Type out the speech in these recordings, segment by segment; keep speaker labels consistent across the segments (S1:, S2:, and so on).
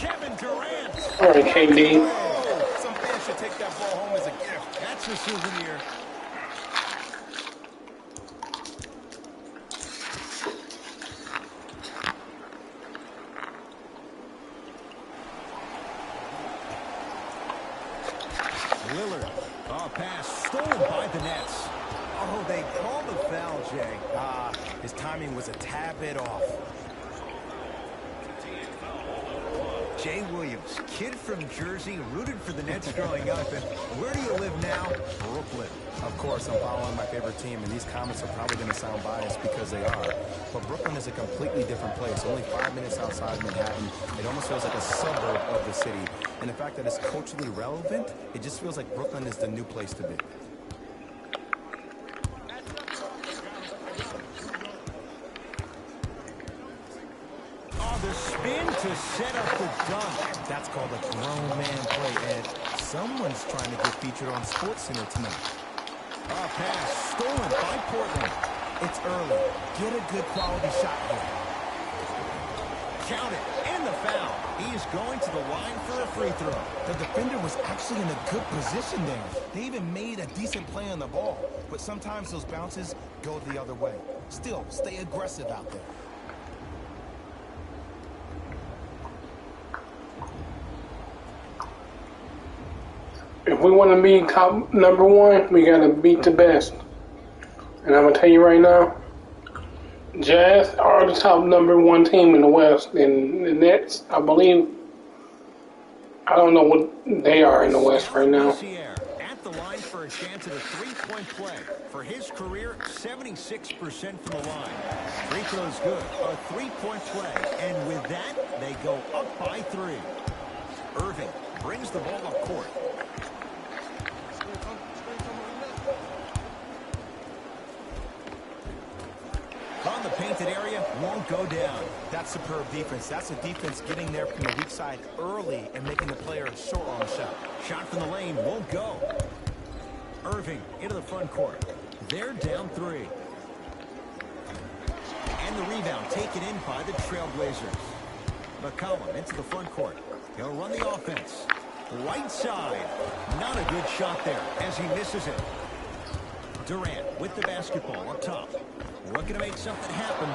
S1: Kevin Durant.
S2: All right, KD.
S1: Oh, some fans should take that ball home as a gift. That's a souvenir. Lillard. Oh, pass stolen by the Nets. Oh, they called the foul, Jay. His timing was a tad bit off. Jay Williams, kid from Jersey, rooted for the Nets growing up. And where do you live now? Brooklyn.
S3: Of course, I'm following my favorite team, and these comments are probably going to sound biased because they are. But Brooklyn is a completely different place. Only 5 minutes outside Manhattan. It almost feels like a suburb of the city. And the fact that it's culturally relevant, it just feels like Brooklyn is the new place to be.
S1: The spin to set up the dunk.
S3: That's called a grown man play, Ed. Someone's trying to get featured on SportsCenter tonight.
S1: Pass stolen by Portland.
S3: It's early. Get a good quality shot here.
S1: Count it. And the foul. He is going to the line for a free throw.
S3: The defender was actually in a good position there. They even made a decent play on the ball. But sometimes those bounces go the other way. Still, stay aggressive out there.
S2: If we want to be top #1, we got to beat the best. And I'm going to tell you right now, Jazz are the top #1 team in the West. And the Nets, I believe, I don't know what they are in the West right now.
S1: At the line for a chance at a three-point play. For his career, 76% from the line. Free throw's good. A three-point play. And with that, they go up by 3. Irving brings the ball up court. On the painted area, won't go down.
S3: That's superb defense. That's a defense getting there from the weak side early and making the player short on the shot.
S1: Shot from the lane won't go. Irving into the front court. They're down 3. And the rebound taken in by the Trailblazers. McCollum into the front court. He'll run the offense. Right side. Not a good shot there as he misses it. Durant with the basketball up top. Looking to make something happen.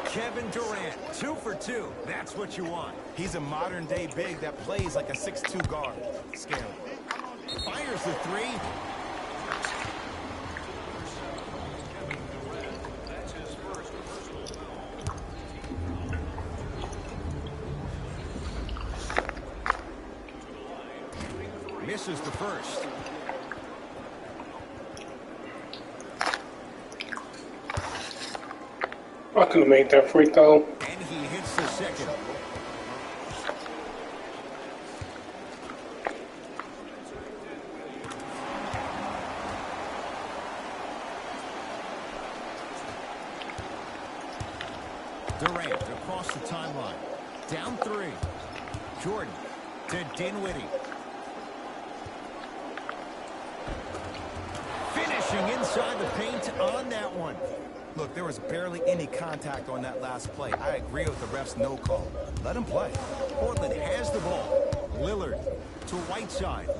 S1: Kevin Durant, 2 for 2. That's what you want.
S3: He's a modern-day big that plays like a 6'2 guard. Scary.
S1: Fires the 3. Misses the first.
S2: I could have made that free throw.
S1: And he hits the second. Durant across the timeline. Down 3. Jordan to Dinwiddie. Finishing inside the paint on that one.
S3: Look, there was barely any contact on that last play. I agree with the ref's no call. Let him play.
S1: Portland has the ball. Lillard to Whiteside.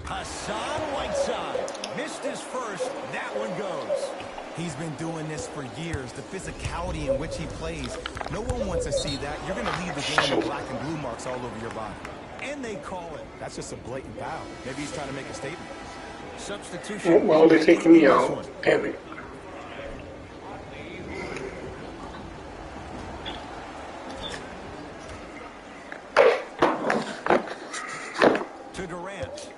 S1: Hassan Whiteside missed his first. That one goes.
S3: He's been doing this for years. The physicality in which he plays. No one wants to see that. You're going to leave the game with black and blue marks all over your body.
S1: And they call it.
S3: That's just a blatant foul. Maybe he's trying to make a statement.
S1: Substitution.
S2: Well, they're taking me out. Damn it.
S1: To Durant.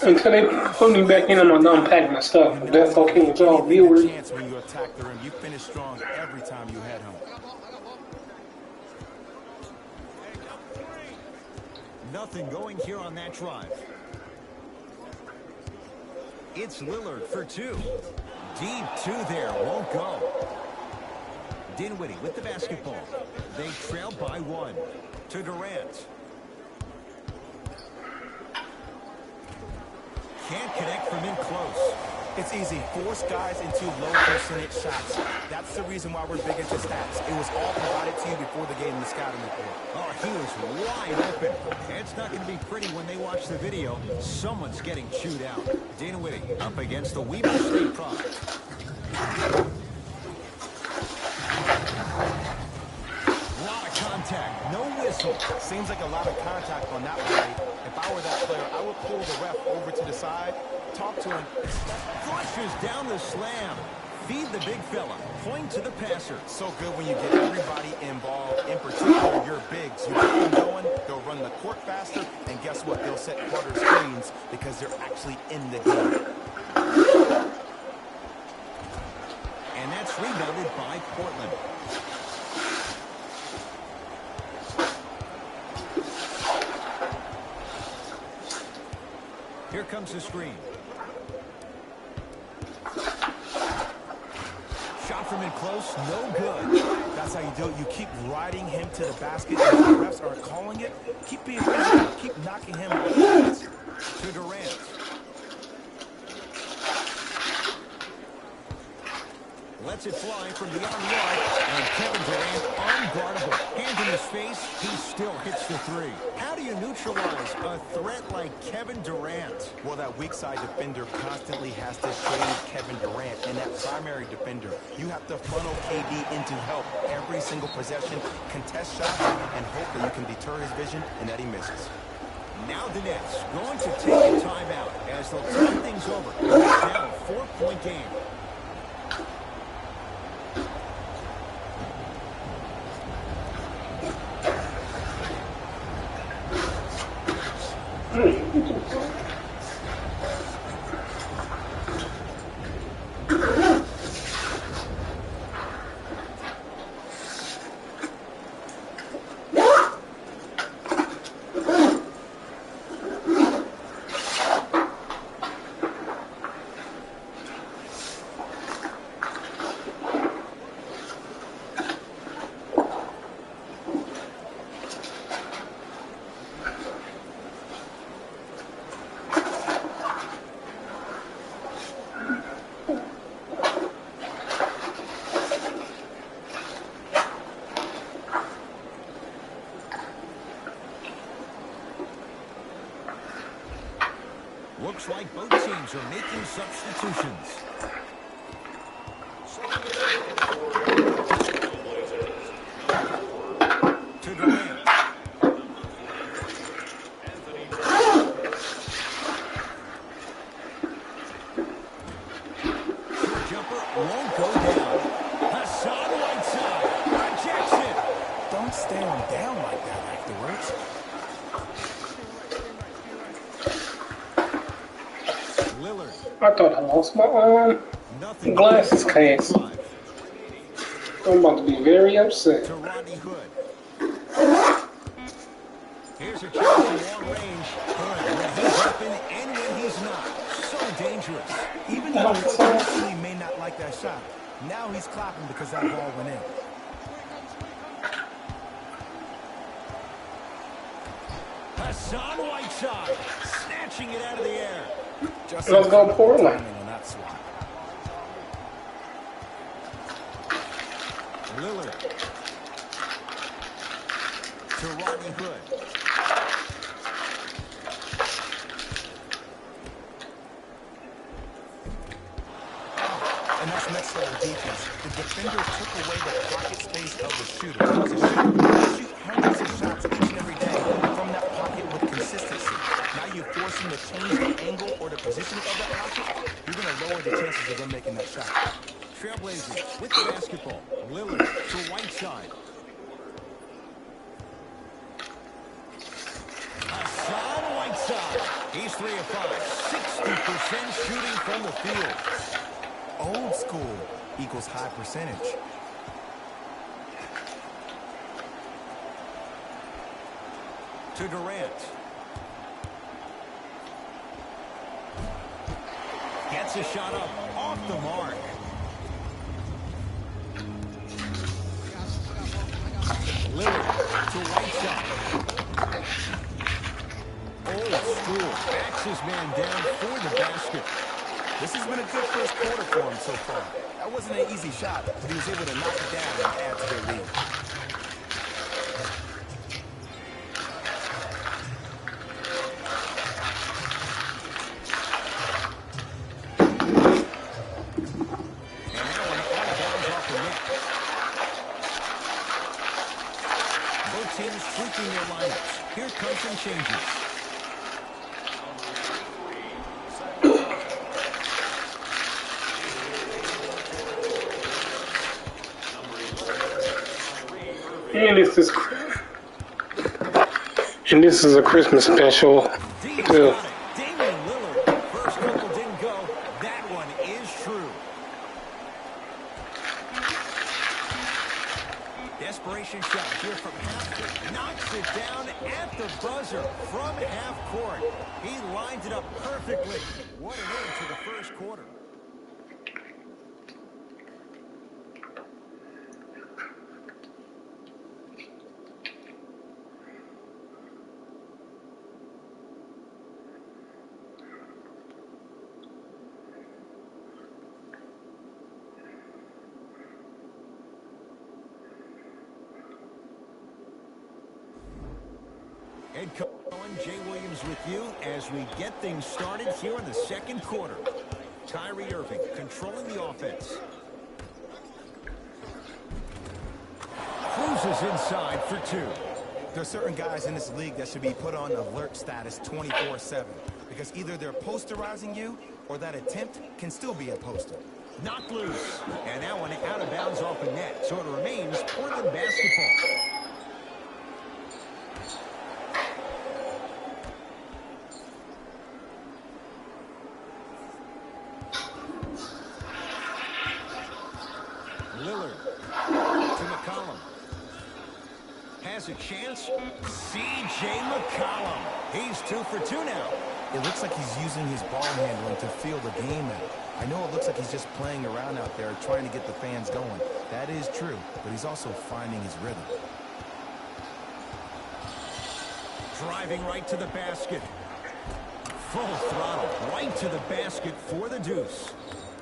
S2: Until they put me back in, I'm going to unpack my stuff. If that's okay with y'all viewers.
S3: When you attack the rim, you finish strong every time you head home.
S1: Nothing going here on that drive. It's Lillard for 2. Deep 2 there, won't go. Dinwiddie with the basketball. They trail by 1. To Durant. Can't connect from in close.
S3: It's easy. Force guys into low percentage shots. That's the reason why we're big into stats. It was all provided to you before the game in the scouting report.
S1: Oh, he was wide open. It's not going to be pretty when they watch the video. Someone's getting chewed out. Dana Whitty up against the Weber State product. A lot of contact. No whistle.
S3: Seems like a lot of contact on that play. If I were that player, I would pull the ref over to the side, talk to him.
S1: Flushes down the slam. Feed the big fella. Point to the passer.
S3: So good when you get everybody involved, in particular your bigs. You get them going, they'll run the court faster, and guess what? They'll set harder screens because they're actually in the game.
S1: And that's rebounded by Portland. Here comes the screen. Shot from in close, no good.
S3: That's how you do it. You keep riding him to the basket. If the refs aren't calling it, keep being physical. Keep knocking him off the glass.
S1: To Durant. Lets it fly from beyond the arc, and Kevin Durant unguardable. Hands in his face, he still hits the three. How do you neutralize a threat like Kevin Durant?
S3: Well, that weak side defender constantly has to shade Kevin Durant, and that primary defender, you have to funnel KD into help every single possession, contest shots, and hope that you can deter his vision and that he misses.
S1: Now the Nets going to take a timeout as they'll turn things over. It's now a 4-point game. Looks like both teams are making substitutions. To Durant. Short jumper won't go down. Hassan Whiteside rejects it.
S3: Don't stare him down like that afterwards.
S1: Lillard.
S2: I thought I lost my
S1: Nothing.
S2: glasses case. I'm about to be very upset.
S1: To Rodney Hood. Here's a chance from long range. Hood, when he's open and when he's not. So dangerous.
S3: Even though the coach initially may not like that shot, now he's clapping because that ball went in.
S1: Hassan Whiteside snatching it out of the air.
S3: Just
S2: Let's go Portland.
S3: on that swat.
S1: Lillard. To Rodney Hood.
S3: And that's next level defense. The defender took away the pocket space of the shooter. Because a shooter will shoot hundreds of shots each and every day from that pocket with consistency. Now you force him to change the angle or the position of that pocket, you're going to lower the chances of them making that shot.
S1: Trailblazers with the basketball. Lillard to Whiteside. Hassan Whiteside. He's 3 of 5. 60% shooting from the field.
S3: Old school equals high percentage.
S1: To Durant. Gets a shot up off the mark. Lillard to Whiteside. Old school backs his man down for the basket.
S3: This has been a good first quarter for him so far. That wasn't an easy shot, but he was able to knock it down and add to their lead.
S1: And that one out of bounds off the net. Both teams tweaking their lineups. Here comes some changes.
S2: And this is a Christmas special
S1: Damian
S2: too.
S1: Lillard. First couple didn't go. That one is true. Desperation shot here from half. Knocks it down at the buzzer from half court. He lined it up perfectly. What an end to the first quarter. Head coach Jay Williams with you as we get things started here in the second quarter. Kyrie Irving controlling the offense. Cruises inside for two.
S3: There are certain guys in this league that should be put on alert status 24/7 because either they're posterizing you or that attempt can still be a poster.
S1: Knocked loose. And that one out of bounds off the net. So it remains Portland basketball. Lillard to McCollum. Has a chance. C.J. McCollum. He's 2 for 2 now.
S3: It looks like he's using his ball handling to feel the game out. I know it looks like he's just playing around out there trying to get the fans going. That is true, but he's also finding his rhythm.
S1: Driving right to the basket. Full throttle right to the basket for the deuce.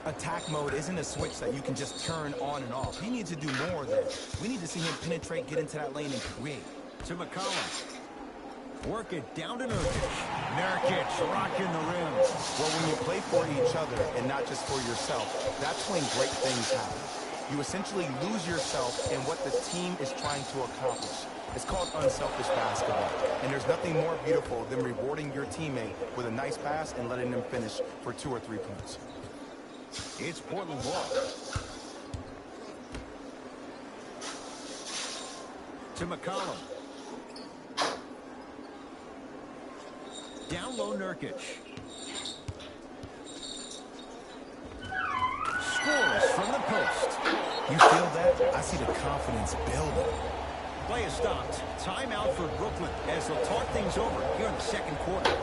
S3: Attack mode isn't a switch that you can just turn on and off. He needs to do more of that. We need to see him penetrate, get into that lane, and create.
S1: To McCollum. Work it down to Nurkic. Nurkic rocking the rim.
S3: Well, when you play for each other and not just for yourself, that's when great things happen. You essentially lose yourself in what the team is trying to accomplish. It's called unselfish basketball. And there's nothing more beautiful than rewarding your teammate with a nice pass and letting them finish for 2 or 3 points.
S1: It's Portland ball. To McCollum. Down low, Nurkic. Scores from the post.
S3: You feel that? I see the confidence building.
S1: Play is stopped. Timeout for Brooklyn as they'll talk things over here in the second quarter.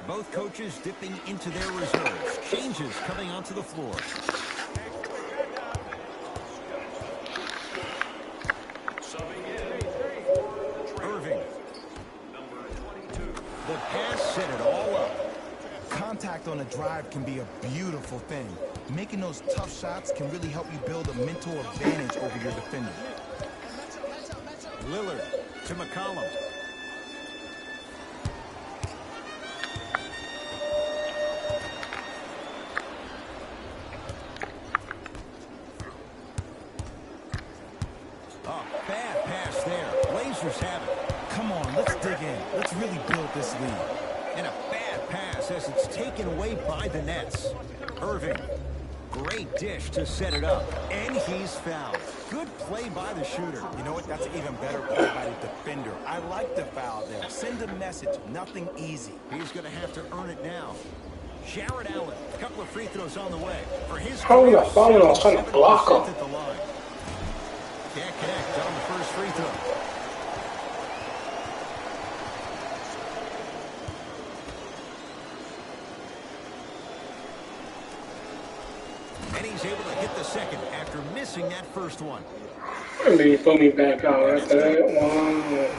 S1: Both coaches dipping into their reserves. Changes coming onto the floor. Irving. The pass set it all up.
S3: Contact on a drive can be a beautiful thing. Making those tough shots can really help you build a mental advantage over your defender.
S1: Lillard to McCollum. Blazers have it.
S3: Come on, let's dig in. Let's really build this lead.
S1: And a bad pass as it's taken away by the Nets. Irving. Great dish to set it up. And he's fouled. Good play by the shooter.
S3: You know what? That's an even better play by the defender. I like the foul there. Send a message. Nothing easy.
S1: He's going to have to earn it now. Jared Allen, a couple of free throws on the way. For his
S2: How
S1: career,
S2: the fuck am I trying to block
S1: 77%
S2: him?
S1: at the line. Can't connect on the first free throw. And he's able to hit the second after missing that first one.
S2: And then you put me back out after that one.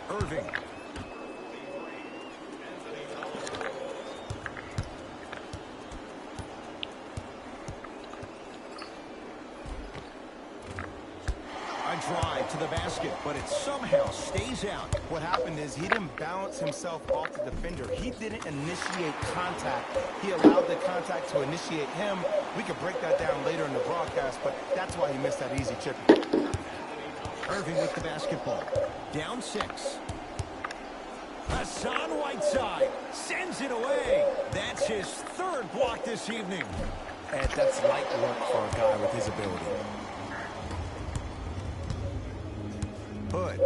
S1: Irving. A drive to the basket, but it somehow stays out.
S3: What happened is he didn't bounce himself off the defender. He didn't initiate contact. He allowed the contact to initiate him. We could break that down later in the broadcast, but that's why he missed that easy chip.
S1: Irving with the basketball. Down 6. Hassan Whiteside sends it away. That's his third block this evening.
S3: And that's light work for a guy with his ability.
S1: Hood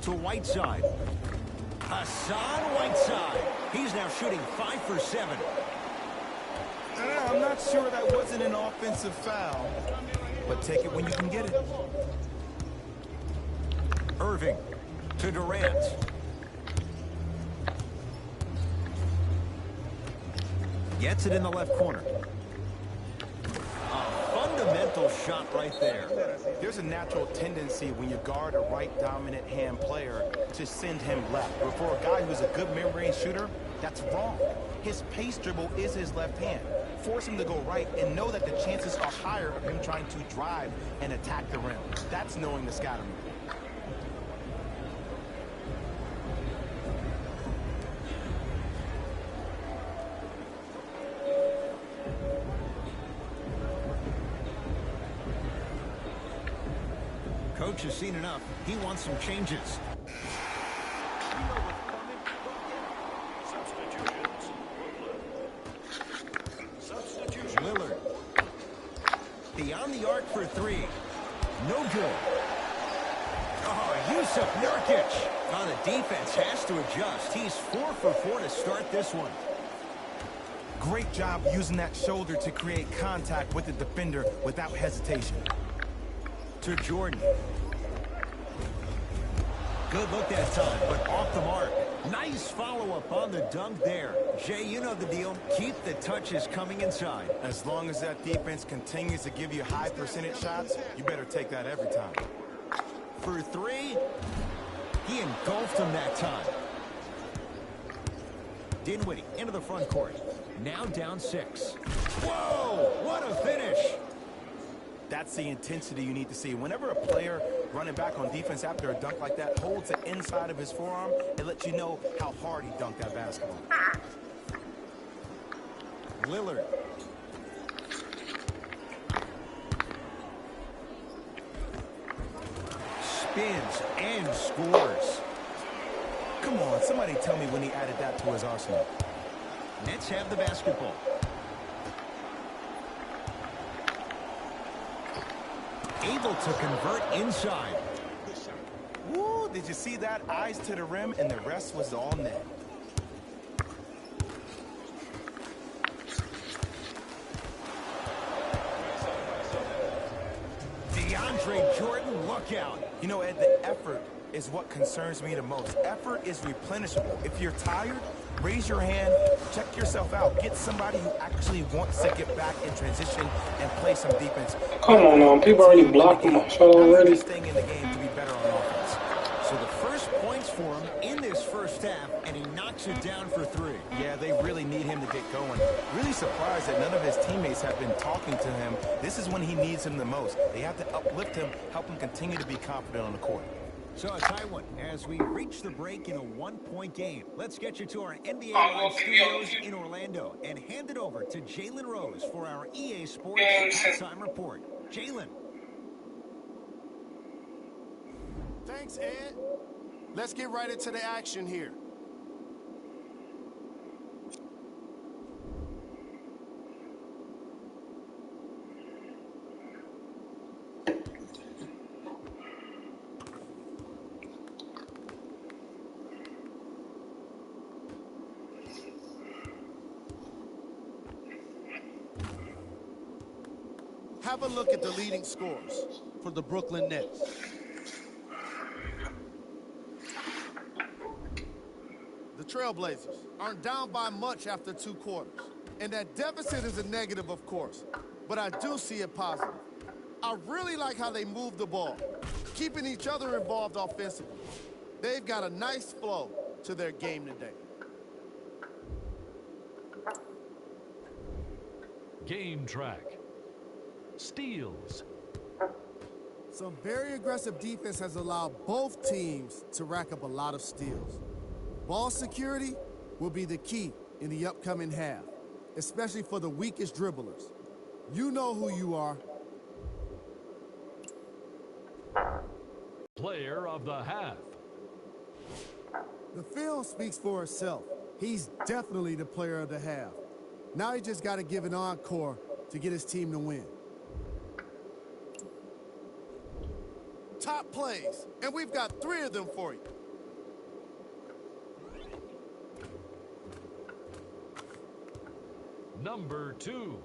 S1: to Whiteside. Hassan Whiteside. He's now shooting 5 for 7.
S3: I'm not sure that wasn't an offensive foul, but take it when you can get it.
S1: Irving to Durant. Gets it in the left corner. A fundamental shot right there.
S3: There's a natural tendency when you guard a right dominant hand player to send him left. But for a guy who's a good mid-range shooter, that's wrong. His pace dribble is his left hand. Force him to go right and know that the chances are higher of him trying to drive and attack the rim. That's knowing the scatter move.
S1: Coach has seen enough. He wants some changes. Lillard. Beyond the arc for 3. No good. Oh, Yusuf Nurkic. Oh, the defense has to adjust. He's 4 for 4 to start this one.
S3: Great job using that shoulder to create contact with the defender without hesitation.
S1: To Jordan. Good look that time, but off the mark. Nice follow-up on the dunk there. Jay, you know the deal. Keep the touches coming inside.
S3: As long as that defense continues to give you high percentage shots, you better take that every time.
S1: For 3, he engulfed him that time. Dinwiddie into the front court. Now down 6. Whoa, what a finish.
S3: That's the intensity you need to see. Whenever a player running back on defense after a dunk like that holds the inside of his forearm, it lets you know how hard he dunked that basketball.
S1: Lillard. Spins and scores.
S3: Come on, somebody tell me when he added that to his arsenal.
S1: Nets have the basketball. Able to convert inside.
S3: Woo, did you see that? Eyes to the rim, and the rest was all net.
S1: DeAndre Jordan, look out.
S3: You know, Ed, the effort is what concerns me the most. Effort is replenishable. If you're tired, raise your hand, check yourself out. Get somebody who actually wants to get back in transition and play some defense.
S2: Come on now, people already blocked my shot already.
S3: Staying in the game to be better on offense.
S1: So the first points for him in this first half, and he knocks it down for 3.
S3: Yeah, they really need him to get going. Really surprised that none of his teammates have been talking to him. This is when he needs him the most. They have to uplift him, help him continue to be confident on the court.
S1: So a tie one as we reach the break in a one-point game. Let's get you to our NBA Live studios in Orlando and hand it over to Jalen Rose for our EA Sports halftime report. Jalen.
S4: Thanks, Ed. Let's get right into the action here. Have a look at the leading scores for the Brooklyn Nets. The Trailblazers aren't down by much after 2 quarters. And that deficit is a negative, of course. But I do see it positive. I really like how they move the ball, keeping each other involved offensively. They've got a nice flow to their game today.
S5: Game track. Steals.
S4: Some very aggressive defense has allowed both teams to rack up a lot of steals. Ball security will be the key in the upcoming half, especially for the weakest dribblers. You know who you are.
S5: Player of the half.
S4: The film speaks for itself. He's definitely the player of the half. Now he just got to give an encore to get his team to win. Top plays, and we've got 3 of them for you.
S5: Number 2.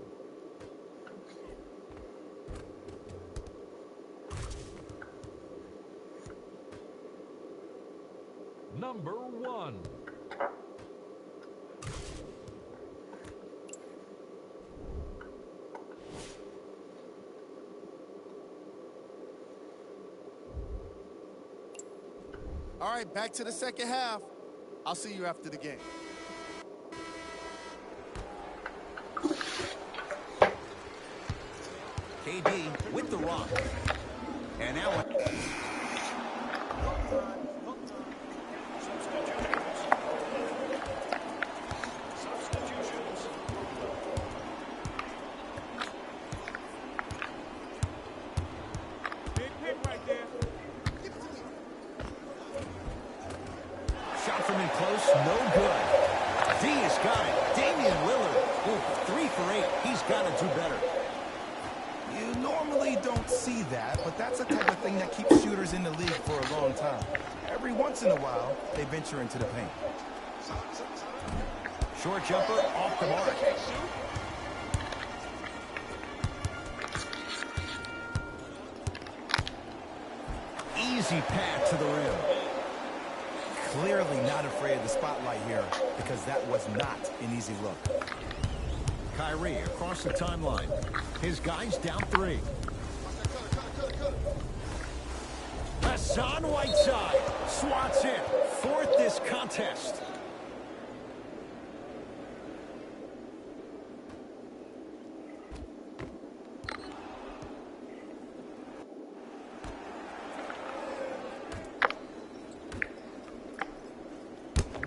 S5: Number 1.
S4: All right, back to the second half. I'll see you after the game.
S1: KD with the rock. And now... Shot from in close, no good. D has got it. Damian Lillard. Ooh, 3 for 8. He's got to do better.
S3: You normally don't see that, but that's the type of thing that keeps shooters in the league for a long time. Every once in a while, they venture into the paint.
S1: Short jumper off the mark. Easy pass to the rim.
S3: Clearly not afraid of the spotlight here because that was not an easy look.
S1: Kyrie across the timeline. His guys down 3. Hassan Whiteside swats in. 4th this contest.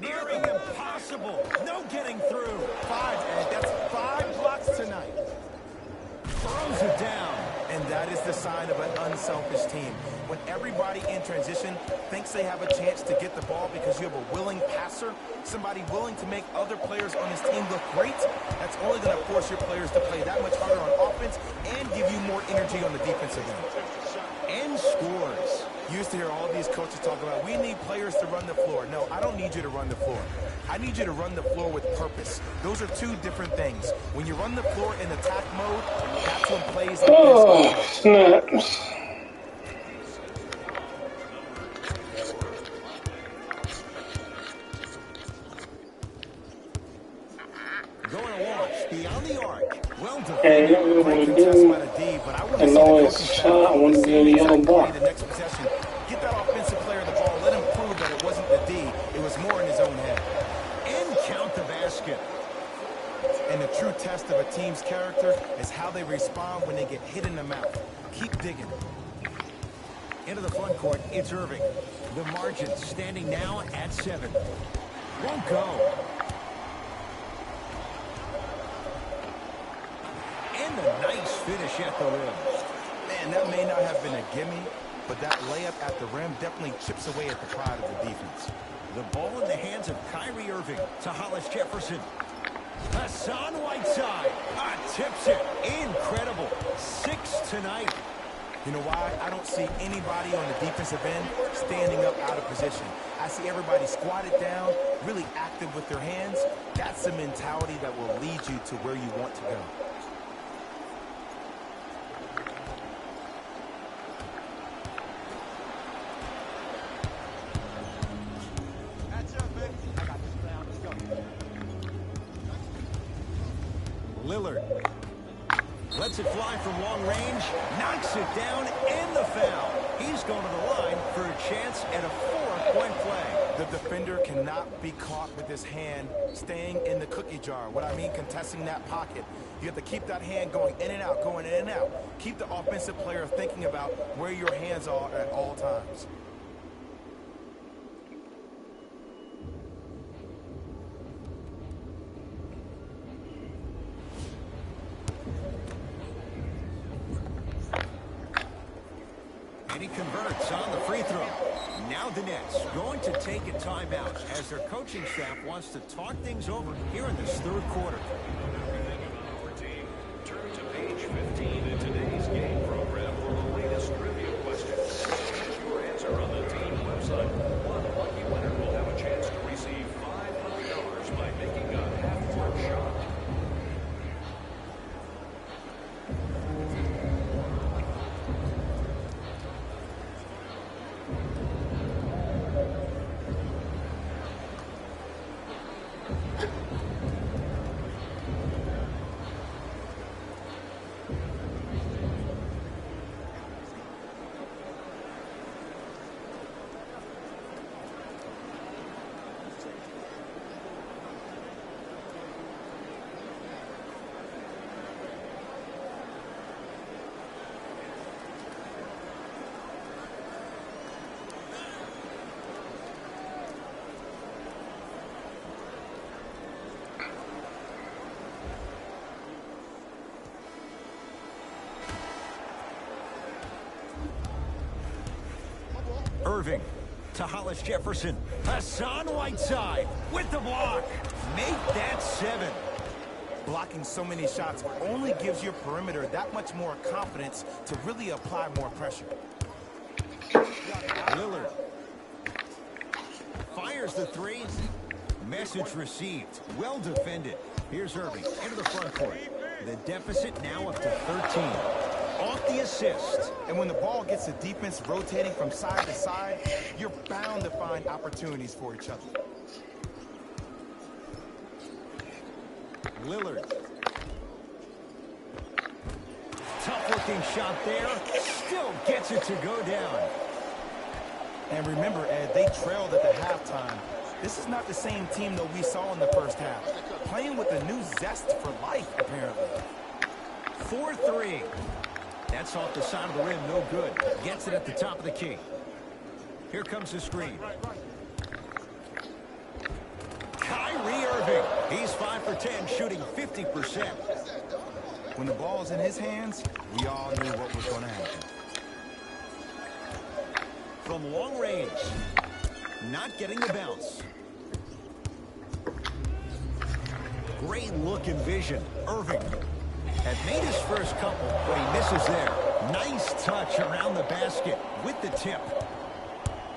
S1: Nearing impossible. No getting through.
S3: 5, Ed. That's 5 blocks tonight.
S1: Throws it down.
S3: And that is the sign of an unselfish team. When everybody in transition thinks they have a chance to get the ball because you have a willing passer, somebody willing to make other players on his team look great, that's only going to force your players to play that much harder on offense and give you more energy on the defensive end.
S1: And scores.
S3: You used to hear all these coaches talk about, we need players to run the floor. No, I don't need you to run the floor. I need you to run the floor with purpose. Those are 2 different things. When you run the floor in attack mode, that's when plays like this.
S2: Snaps.
S1: Going to launch beyond the arc. Well
S2: Hey,
S1: defended.
S2: you know what
S3: Great
S2: to
S3: contest
S2: do.
S3: by the D, but I want to
S2: I
S3: see
S2: know
S3: the
S2: it's
S3: coaching
S2: a
S3: staff
S2: shot. I want to get a yellow ball.
S3: the next possession. Get that offensive player the ball. Let him prove that it wasn't the D. It was more in his own head.
S1: And count the basket.
S3: And the true test of a team's character is how they respond when they get hit in the mouth. Keep digging.
S1: Into the front court, it's Irving. The margin standing now at 7. Won't go. And a nice finish at the rim.
S3: Man, that may not have been a gimme, but that layup at the rim definitely chips away at the pride of the defense.
S1: The ball in the hands of Kyrie Irving to Hollis Jefferson. Hassan Whiteside tips it. Incredible. 6 tonight.
S3: You know why? I don't see anybody on the defensive end standing up out of position. I see everybody squatted down, really active with their hands. That's the mentality that will lead you to where you want to go.
S1: Lillard lets it fly from long range, knocks it down, and the foul. He's going to the line for a chance at a 4-point play.
S3: The defender cannot be caught with his hand staying in the cookie jar. What I mean, contesting that pocket. You have to keep that hand going in and out, going in and out. Keep the offensive player thinking about where your hands are at all times.
S1: And he converts on the free throw. Now the Nets going to take a timeout as their coaching staff wants to talk things over here in this third quarter.
S6: Turn to page 15 in today's game program for the latest trivia questions. Get your answer on the team website. One lucky winner will have a chance to receive $500 by making a half-court shot.
S1: Irving to Hollis Jefferson. Hassan Whiteside with the block. Make that 7.
S3: Blocking so many shots only gives your perimeter that much more confidence to really apply more pressure.
S1: Lillard fires the 3. Message received. Well defended. Here's Irving into the front court. The deficit now up to 13. Off the assist.
S3: And when the ball gets the defense rotating from side to side, you're bound to find opportunities for each other.
S1: Lillard. Tough-looking shot there. Still gets it to go down.
S3: And remember, Ed, they trailed at the halftime. This is not the same team that we saw in the first half. Playing with a new zest for life, apparently.
S1: 4-3. That's off the side of the rim, no good. Gets it at the top of the key. Here comes the screen. Kyrie Irving. He's 5 for 10, shooting 50%.
S3: When the ball's in his hands, we all knew what was going to happen.
S1: From long range. Not getting the bounce. Great look and vision. Irving had made his first couple, but he misses there. Nice touch around the basket with the tip.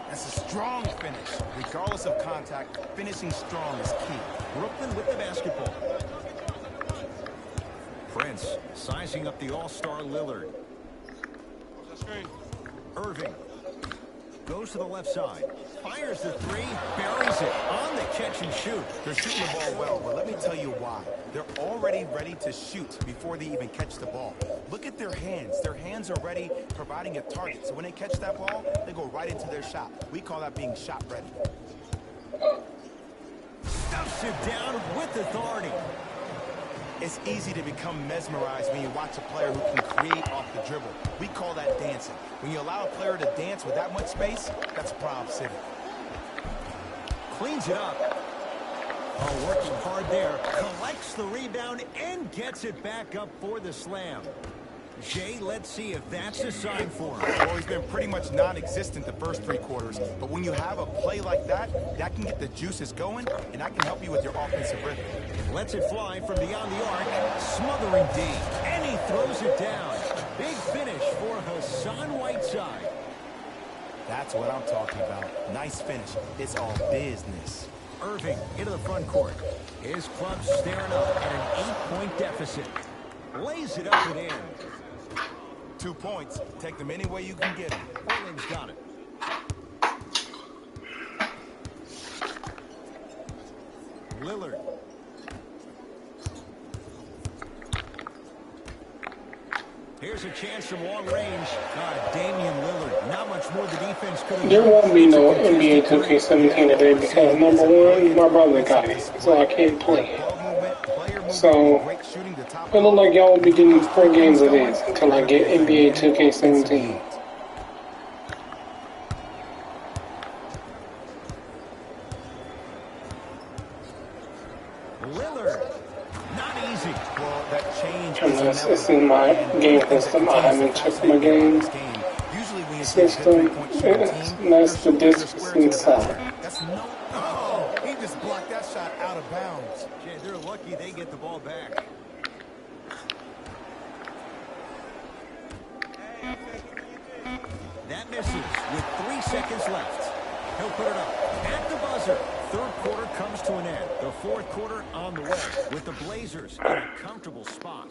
S3: That's a strong finish. Regardless of contact, finishing strong is key.
S1: Brooklyn with the basketball. Prince sizing up the all-star Lillard. Irving goes to the left side. Fires the 3, buries it on the catch and shoot.
S3: They're shooting the ball well, but let me tell you why. They're already ready to shoot before they even catch the ball. Look at their hands. Their hands are ready, providing a target. So when they catch that ball, they go right into their shot. We call that being shot ready.
S1: Stuffs it down with authority.
S3: It's easy to become mesmerized when you watch a player who can create off the dribble. We call that dancing. When you allow a player to dance with that much space, that's Prob City.
S1: Cleans it up. Oh, working hard there. Collects the rebound and gets it back up for the slam. Jay, let's see if that's a sign for him.
S3: Well, he's been pretty much non-existent the first 3 quarters. But when you have a play like that, that can get the juices going, and that can help you with your offensive rhythm.
S1: Lets it fly from beyond the arc. Smothering D. And he throws it down. Big finish for Hassan Whiteside.
S3: That's what I'm talking about. Nice finish. It's all business.
S1: Irving into the front court. His club staring up at an 8-point deficit. Lays it up and in.
S3: 2 points. Take them any way you can get them.
S1: Portland's got it. Lillard. Here's a chance from long range. Damian Lillard. Not much more the defense could have
S2: There
S1: done.
S2: won't be no NBA 2K17 today because number one, my brother got it, so I can't play it.
S3: Ball movement, player movement,
S2: So
S3: great shooting, the top
S2: it look like y'all will be getting 4 games of this until I get NBA 2K17.
S1: Lillard. Not easy.
S3: Well, that change
S2: Unless it's in my game system, I haven't checked my game
S3: Usually when you see a good
S2: system.
S3: three-point shooting team,
S2: That's the distance inside.
S3: that's no. Oh, he just blocked that shot out of bounds.
S1: Jay, they're lucky they get the ball back. That misses with 3 seconds left. He'll put it up at the buzzer. Third quarter comes to an end. The fourth quarter on the way with the Blazers in a comfortable spot.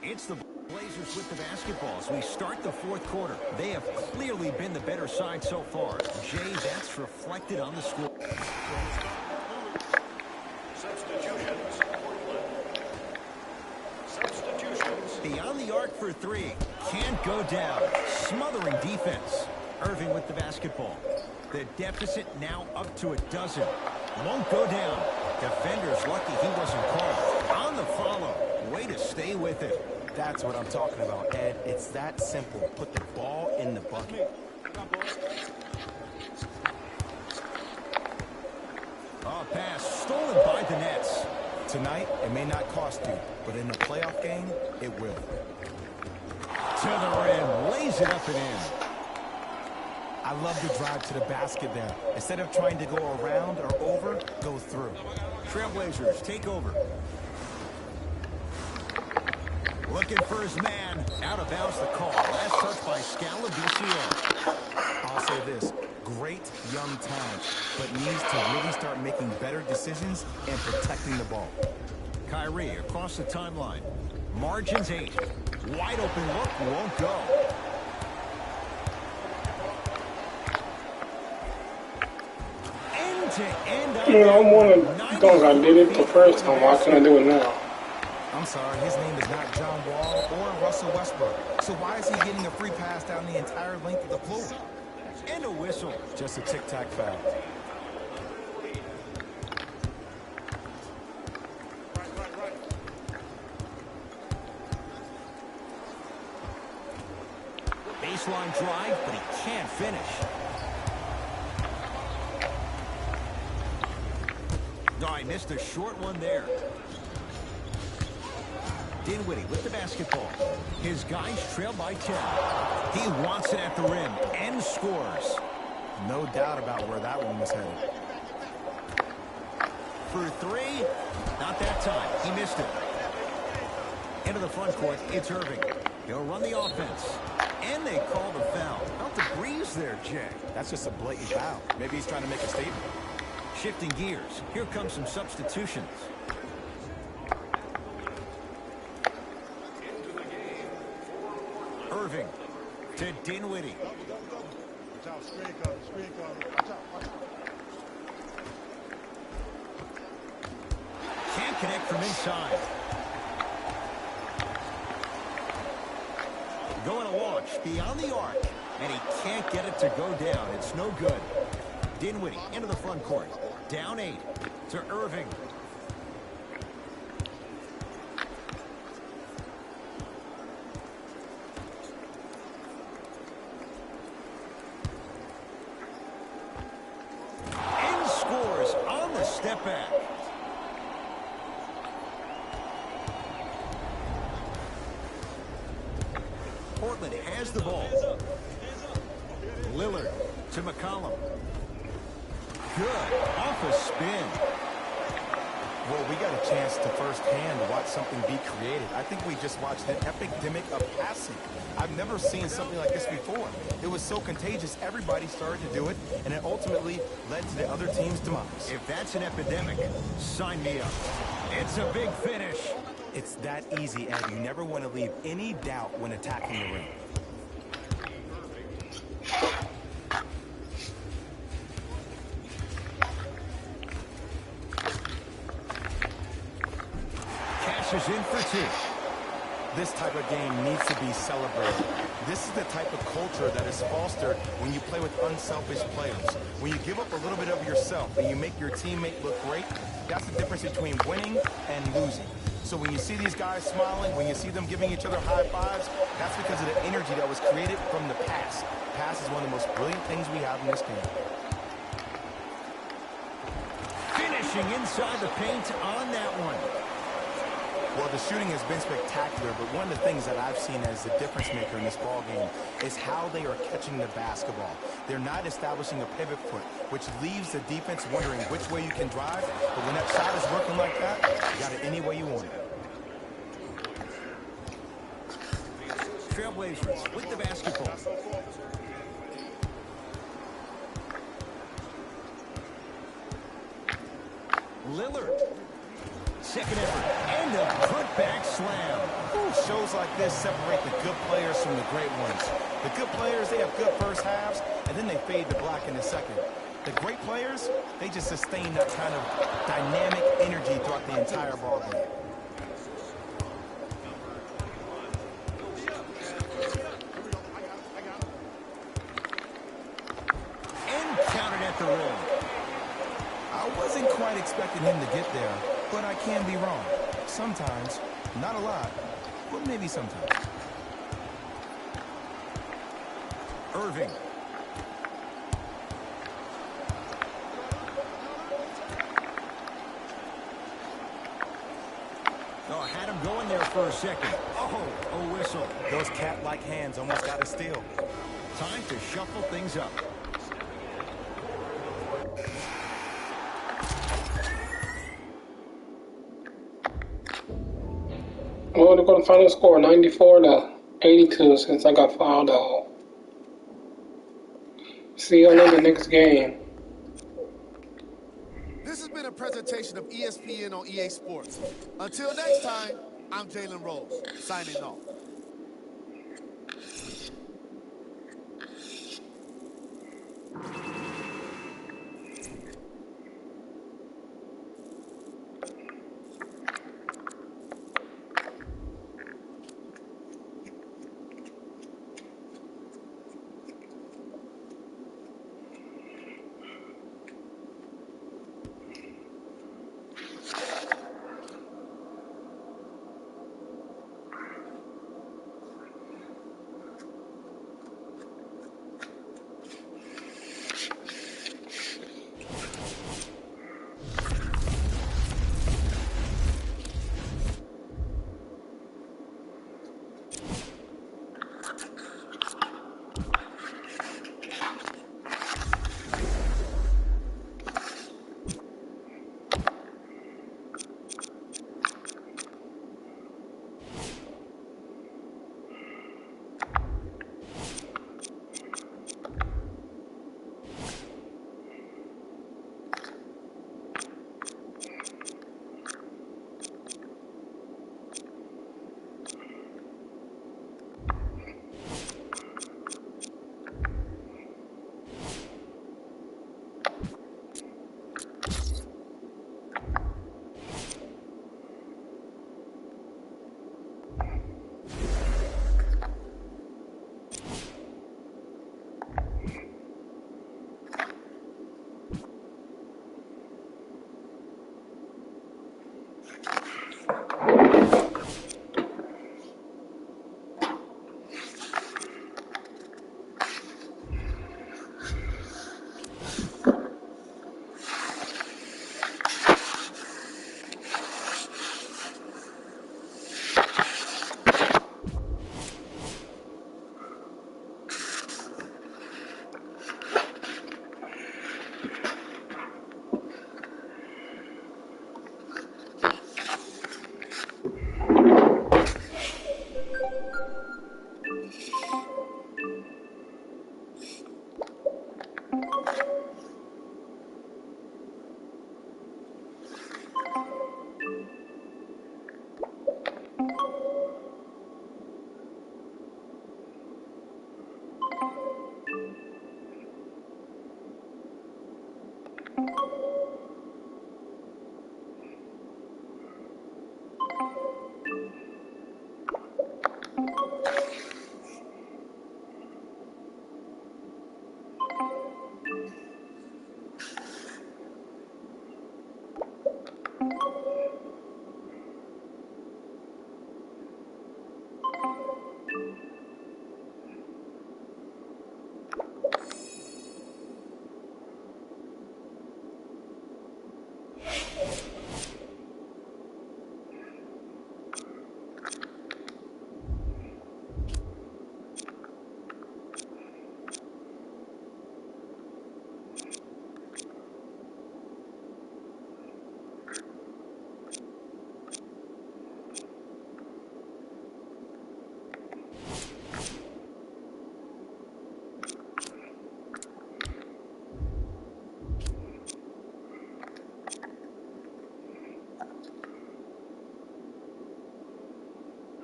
S1: It's the Blazers with the basketball as we start the fourth quarter. They have clearly been the better side so far. Jay, that's reflected on the score.
S6: Substitutions. Substitutions.
S1: Beyond the arc for 3. Can't go down. Smothering defense. Irving with the basketball. The deficit now up to 12. Won't go down. Defenders lucky he wasn't called. On the follow. Way to stay with it.
S3: That's what I'm talking about, Ed. It's that simple. Put the ball in the bucket.
S1: Oh, pass stolen by the Nets.
S3: Tonight, it may not cost you, but in the playoff game, it will.
S1: To the rim. Lays it up and in.
S3: I love the drive to the basket there. Instead of trying to go around or over, go through.
S1: Trailblazers take over. Looking for his man. Out of bounds the call. Last touch by Scala BCO.
S3: I'll say this. Great young talent, but needs to really start making better decisions and protecting the ball.
S1: Kyrie across the timeline. Margins 8. Wide open look. Won't go. End to end.
S2: You know, I want to dunk. I did it the first time. Why can't I do it now?
S3: I'm sorry, his name is not John Wall or Russell Westbrook. So why is he getting a free pass down the entire length of the floor?
S1: And a whistle.
S3: Just a tic-tac foul.
S1: Baseline drive, but he can't finish. No, I missed a short one there. Dinwiddie with the basketball. His guys trail by 10. He wants it at the rim and scores.
S3: No doubt about where that one was headed.
S1: For 3, not that time. He missed it. Into the front court, it's Irving. He'll run the offense. And they call the foul. Felt the breeze there, Jay.
S3: That's just a blatant foul. Maybe he's trying to make a statement.
S1: Shifting gears. Here come some substitutions.
S6: Into the game for Portland.
S1: Irving. to Dinwiddie.
S7: Watch out, screen cover, screen cover. Watch out, watch out.
S1: Can't connect from inside. Going to launch beyond the arc, and he can't get it to go down. It's no good. Dinwiddie into the front court. Down 8 to Irving. And scores on the step back. Portland has the ball. Lillard to McCollum. Good. Off a spin.
S3: Well, we got a chance to firsthand watch something be created. I think we just watched an epidemic of passing. I've never seen something like this before. It was so contagious, everybody started to do it, and it ultimately led to the other team's demise.
S1: If that's an epidemic, sign me up. It's a big finish.
S3: It's that easy, Ed. You never want to leave any doubt when attacking the ring.
S1: Cashes in for 2.
S3: This type of game needs to be celebrated. This is the type of culture that is fostered when you play with unselfish players. When you give up a little bit of yourself and you make your teammate look great, that's the difference between winning and losing. So when you see these guys smiling, when you see them giving each other high fives, that's because of the energy that was created from the pass. Pass is one of the most brilliant things we have in this game.
S1: Finishing inside the paint on that one.
S3: Well, the shooting has been spectacular, but one of the things that I've seen as the difference maker in this ball game is how they are catching the basketball. They're not establishing a pivot foot, which leaves the defense wondering which way you can drive, but when that shot is working like that, you got it any way you want it.
S1: Trailblazers with the basketball. Lillard. Second effort. And a putback slam.
S3: Ooh, shows like this separate the good players from the great ones. The good players, they have good first halves, and then they fade to black in the second. The great players, they just sustain that kind of dynamic energy throughout the entire ball game.
S1: And counted at the rim.
S3: I wasn't quite expecting him to get there, but I can be wrong. Sometimes, not a lot, but maybe sometimes.
S1: Irving. Oh, had him going there for a second. Oh, a whistle.
S3: Those cat-like hands almost got a steal.
S1: Time to shuffle things up.
S2: Well, they're going to final score 94-82 since I got fouled out. See you in the next game.
S4: This has been a presentation of ESPN on EA Sports. Until next time, I'm Jalen Rose, signing off.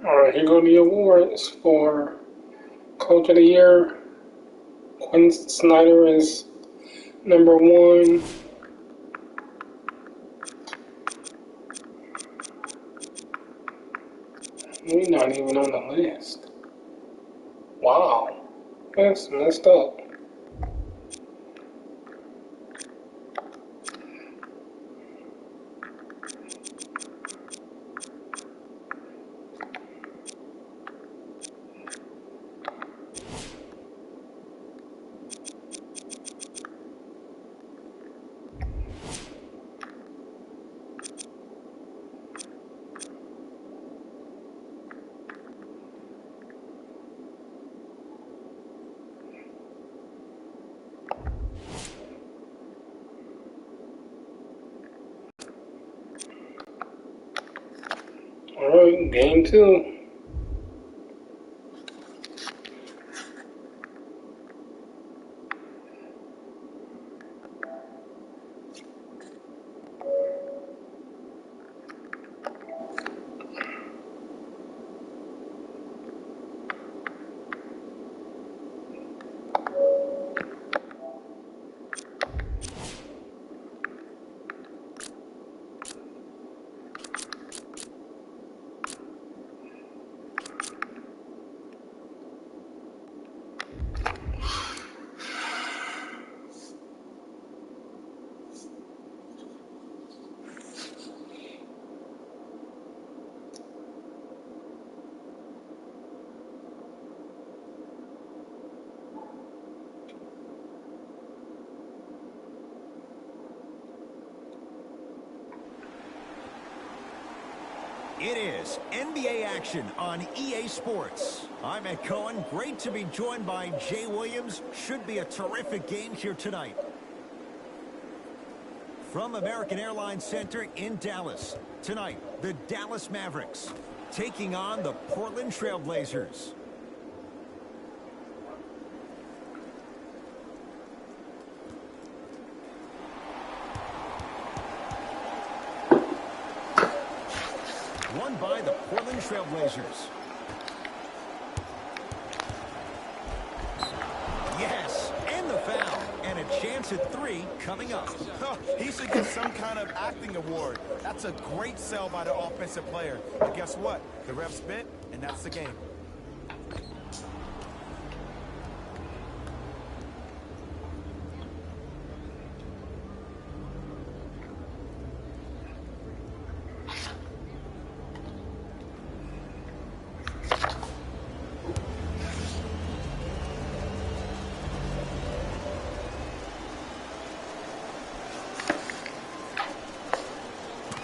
S2: All right, here go the awards for Coach of the Year. Quinn Snyder is number 1. We're not even on the list. Wow, that's messed up. All right, game 2.
S1: It is NBA action on EA Sports. I'm Ed Cohen. Great to be joined by Jay Williams. Should be a terrific game here tonight. From American Airlines Center in Dallas. Tonight, the Dallas Mavericks taking on the Portland Trail Blazers. Won by the Portland Trail Blazers. Yes, and the foul. And a chance at 3 coming up.
S3: He should get some kind of acting award. That's a great sell by the offensive player. But guess what? The ref spit, and that's the game.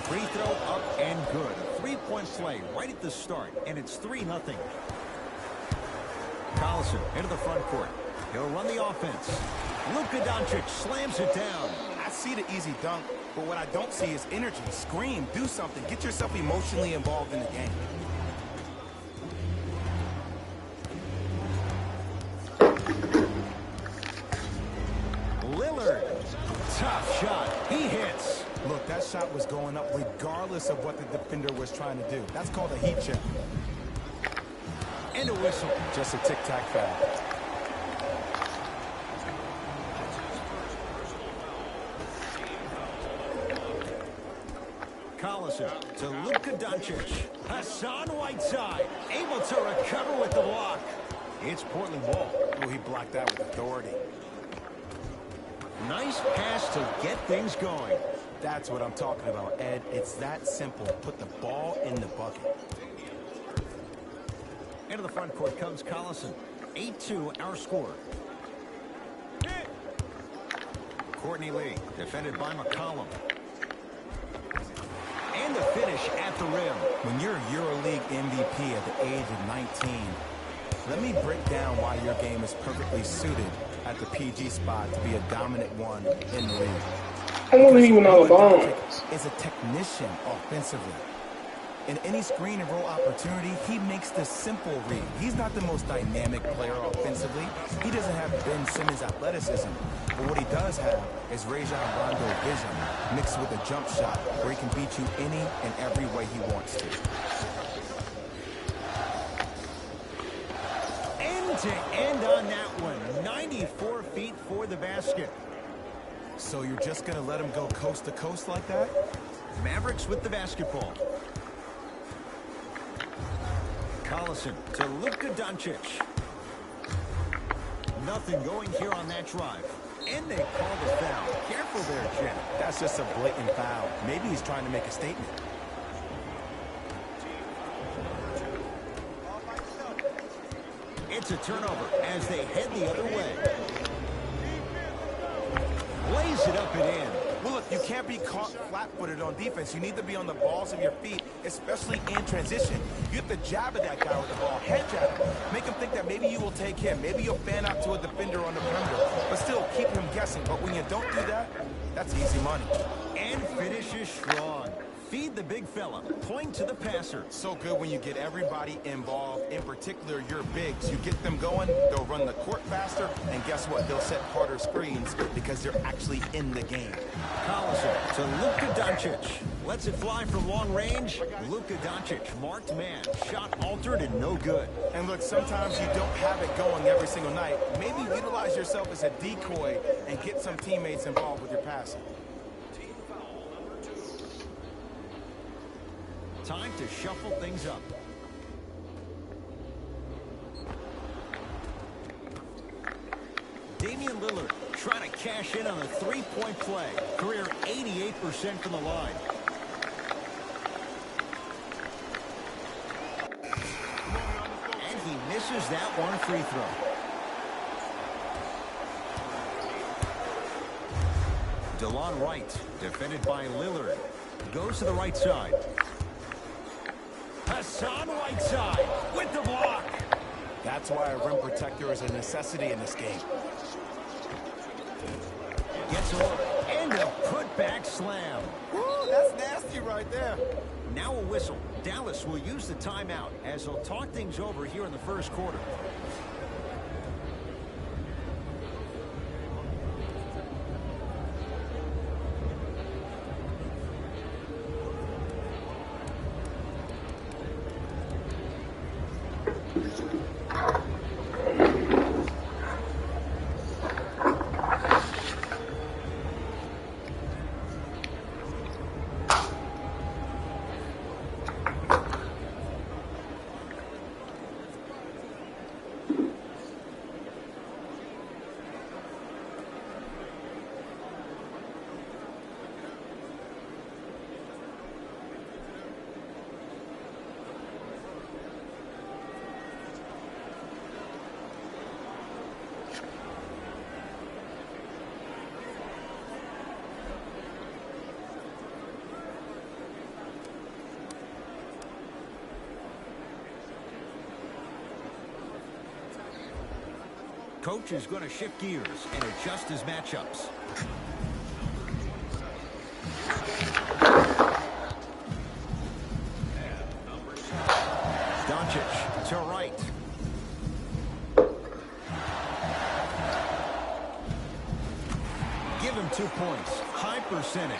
S1: Free throw up and good. 3-point play right at the start, and it's 3-0. Collison into the front court. He'll run the offense. Luka Doncic slams it down.
S3: I see the easy dunk, but what I don't see is energy. Scream, do something. Get yourself emotionally involved in the game.
S1: Lillard. Tough shot. He hits.
S3: Look, that shot was going up regardless of what the defender was trying to do. That's called a heat check.
S1: And a whistle.
S3: Just a tic-tac foul.
S1: Collison to Luka Doncic. Hassan Whiteside able to recover with the block. It's Portland ball.
S3: Oh, he blocked that with authority.
S1: Nice pass to get things going.
S3: That's what I'm talking about, Ed. It's that simple. Put the ball in the bucket.
S1: Into the front court comes Collison. 8-2 our score. Courtney Lee defended by McCollum. And the finish at the rim.
S3: When you're a EuroLeague MVP at the age of 19, let me break down why your game is perfectly suited at the PG spot to be a dominant one in the league.
S2: I wasn't even on the bounds.
S3: Is a technician offensively. In any screen and roll opportunity, he makes the simple read. He's not the most dynamic player offensively. He doesn't have Ben Simmons' athleticism. But what he does have is Rajon Rondo vision mixed with a jump shot where he can beat you any and every way he wants to.
S1: to end on that one. 94 feet for the basket.
S3: So you're just going to let him go coast to coast like that?
S1: Mavericks with the basketball. Collison to Luka Doncic. Nothing going here on that drive. And they call the foul. Careful there, Jim.
S3: That's just a blatant foul. Maybe he's trying to make a statement.
S1: It's a turnover as they head the other way. Lays it up and in.
S3: Well, look, you can't be caught flat-footed on defense. You need to be on the balls of your feet, especially in transition. You have to jab at that guy with the ball, head jab him. Make him think that maybe you will take him. Maybe you'll fan out to a defender on the perimeter, but still keep him guessing. But when you don't do that, that's easy money.
S1: And finishes strong. Feed the big fella. Point to the passer.
S3: So good when you get everybody involved, in particular your bigs. You get them going, they'll run the court faster, and guess what? They'll set harder screens because they're actually in the game.
S1: Collison to Luka Doncic. Lets it fly from long range. Luka Doncic, marked man. Shot altered and no good.
S3: And look, sometimes you don't have it going every single night. Maybe utilize yourself as a decoy and get some teammates involved with your passing.
S1: Time to shuffle things up. Damian Lillard trying to cash in on a three-point play. Career 88% from the line. And he misses that one free throw. DeLon Wright, defended by Lillard, goes to the right side. Hassan Whiteside with the block.
S3: That's why a rim protector is a necessity in this game.
S1: Gets a look and a putback slam.
S3: Woo, that's nasty right there.
S1: Now a whistle. Dallas will use the timeout as they'll talk things over here in the first quarter. Coach is going to shift gears and adjust his matchups. Doncic to right. Give him 2 points. High percentage.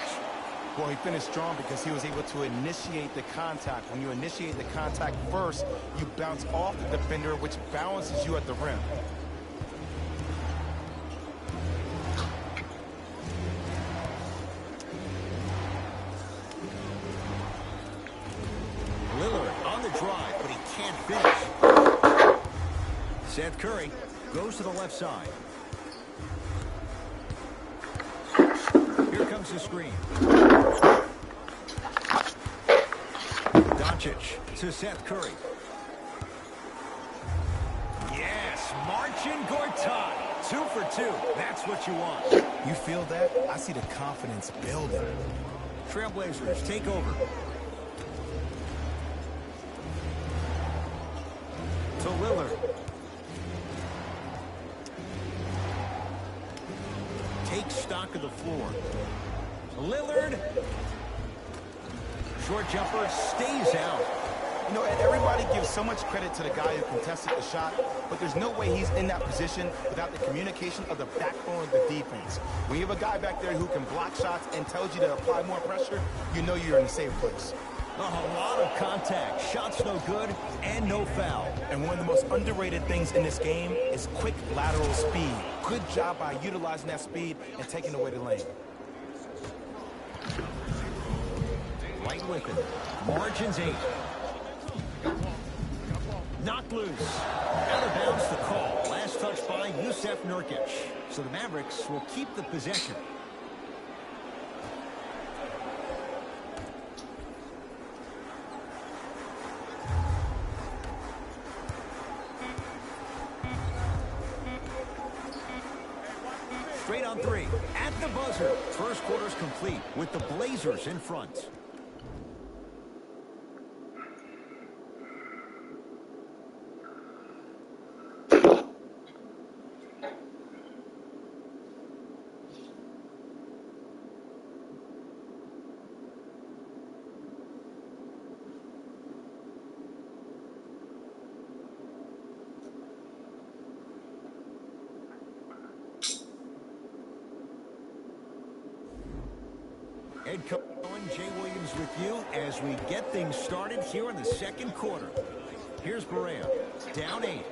S3: Well, he finished strong because he was able to initiate the contact. When you initiate the contact first, you bounce off the defender, which balances you at the rim.
S1: Lillard on the drive, but he can't finish. Seth Curry goes to the left side. Here comes the screen. Doncic to Seth Curry. Yes, Marcin Gortat. 2 for 2. That's what you want.
S3: You feel that? I see the confidence building.
S1: Trailblazers take over. To Lillard. Takes stock of the floor. Lillard. Short jumper stays out.
S3: You know, and everybody gives so much credit to the guy who contested the shot, but there's no way he's in that position without the communication of the backbone of the defense. When you have a guy back there who can block shots and tells you to apply more pressure, you know you're in a safe place.
S1: A lot of contact. Shots no good and no foul.
S3: And one of the most underrated things in this game is quick lateral speed. Good job by utilizing that speed and taking away the lane.
S1: Right with it. Margins 8. Knocked loose. Out of bounds the call. Last touch by Jusuf Nurkic. So the Mavericks will keep the possession. Straight on 3. At the buzzer. First quarter's complete with the Blazers in front. Ed Cohen, Jay Williams with you as we get things started here in the second quarter. Here's Barea, down 8.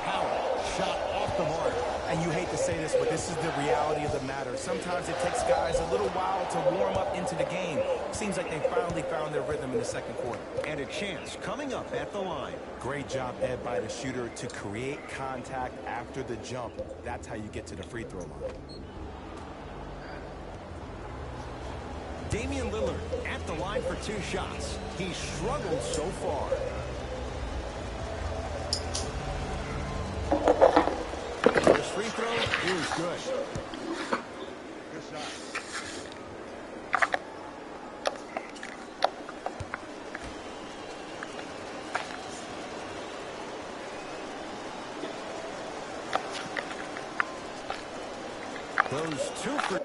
S1: Powell, shot off the mark.
S3: And you hate to say this, but this is the reality of the matter. Sometimes it takes guys a little while to warm up into the game. Seems like they finally found their rhythm in the second quarter.
S1: And a chance coming up at the line.
S3: Great job, Ed, by the shooter to create contact after the jump. That's how you get to the free throw line.
S1: Damian Lillard at the line for 2 shots. He struggled so far. First free throw is good.
S7: Good shot.
S1: Those 2 for...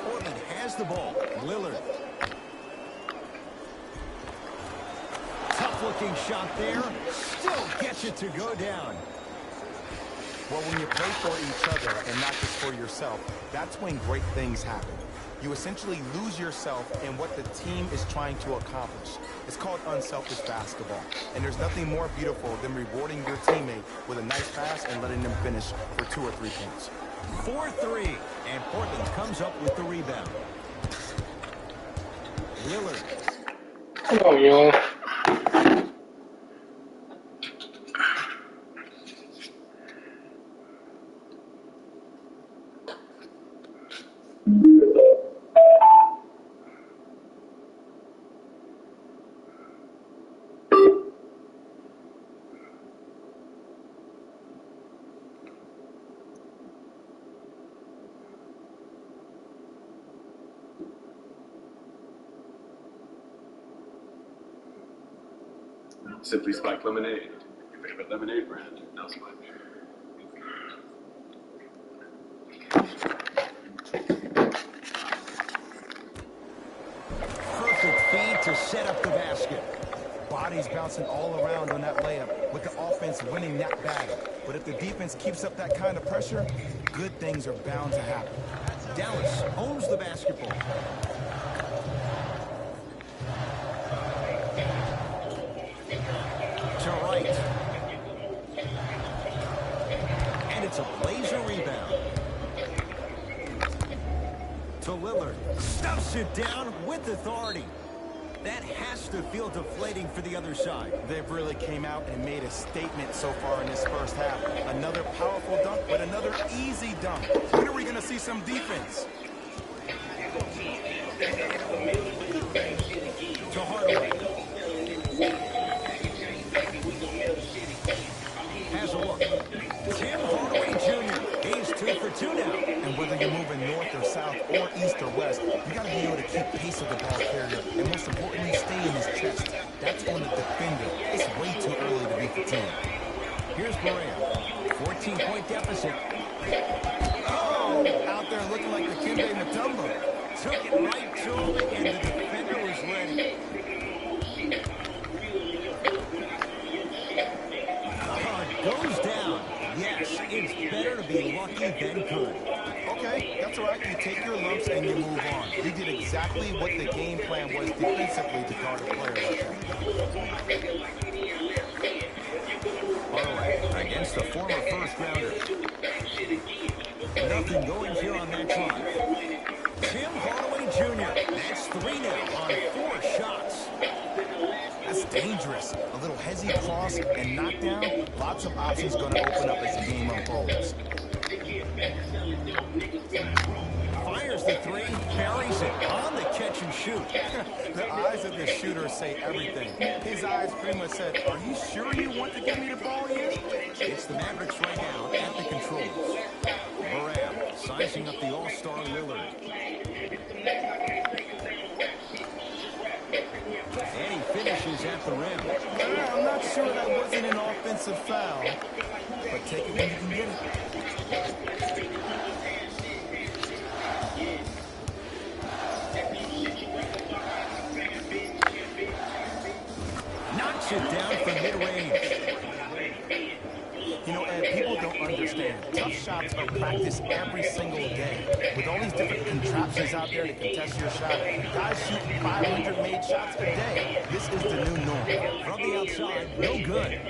S1: Portland has the ball. Lillard. Tough-looking shot there. Still gets it to go down.
S3: Well, when you play for each other and not just for yourself, that's when great things happen. You essentially lose yourself in what the team is trying to accomplish. It's called unselfish basketball. And there's nothing more beautiful than rewarding your teammate with a nice pass and letting them finish for 2 or 3 points.
S1: 4-3. And Portland comes up with the rebound. Lillard.
S2: Come on, y'all.
S8: Simply Spiked Lemonade, your favorite lemonade brand, now Spiked.
S1: Perfect feed to set up the basket.
S3: Bodies bouncing all around on that layup with the offense winning that battle. But if the defense keeps up that kind of pressure, good things are bound to happen.
S1: Dallas owns the basketball. To right. And it's a Blazer rebound. To Lillard. Stuffs it down with authority. That has to feel deflating for the other side.
S3: They've really came out and made a statement so far in this first half. Another powerful dunk, but another easy dunk. When are we going to see some defense?
S1: To Hardaway. Has a look. Tim Hardaway Jr. He's 2 for 2 now.
S3: And whether you're moving north or south or east or west, you got to be able to keep pace with the ball carrier. And most importantly, stay in his chest. That's on the defender. It's way too early to be fatigued.
S1: Here's Barea. 14-point deficit.
S3: Oh, out there looking like the Kimbe Mutombo.
S1: Took it right to him, and the defender was ready. Goes down. Yes, it's better to be lucky than good.
S3: Okay, that's all right. You take your lumps and you move on. You did exactly what the game plan was defensively to guard a player like that.
S1: Hardaway against the former first-rounder. Nothing going here on that drive. Tim Hardaway Jr. That's 3 now on 4 shots.
S3: That's dangerous. A little hezzy cross and knockdown. Lots of options going to open up as the game unfolds.
S1: Fires the 3, buries it on the catch and shoot.
S3: The eyes of the shooter say everything. His eyes pretty much said, are you sure you want to give me the ball here?
S1: It's the Mavericks right now at the controls. Barab sizing up the all-star Lillard. And he finishes at the rim.
S3: I'm not sure that wasn't an offensive foul, but take it when you can get it.
S1: Knocks it down from mid-range.
S3: You know, Ed, people don't understand. Tough shots are practiced every single day. With all these different contraptions out there to contest your shot, guys shoot 500 made shots a day. This is the new norm.
S1: From the outside, no good.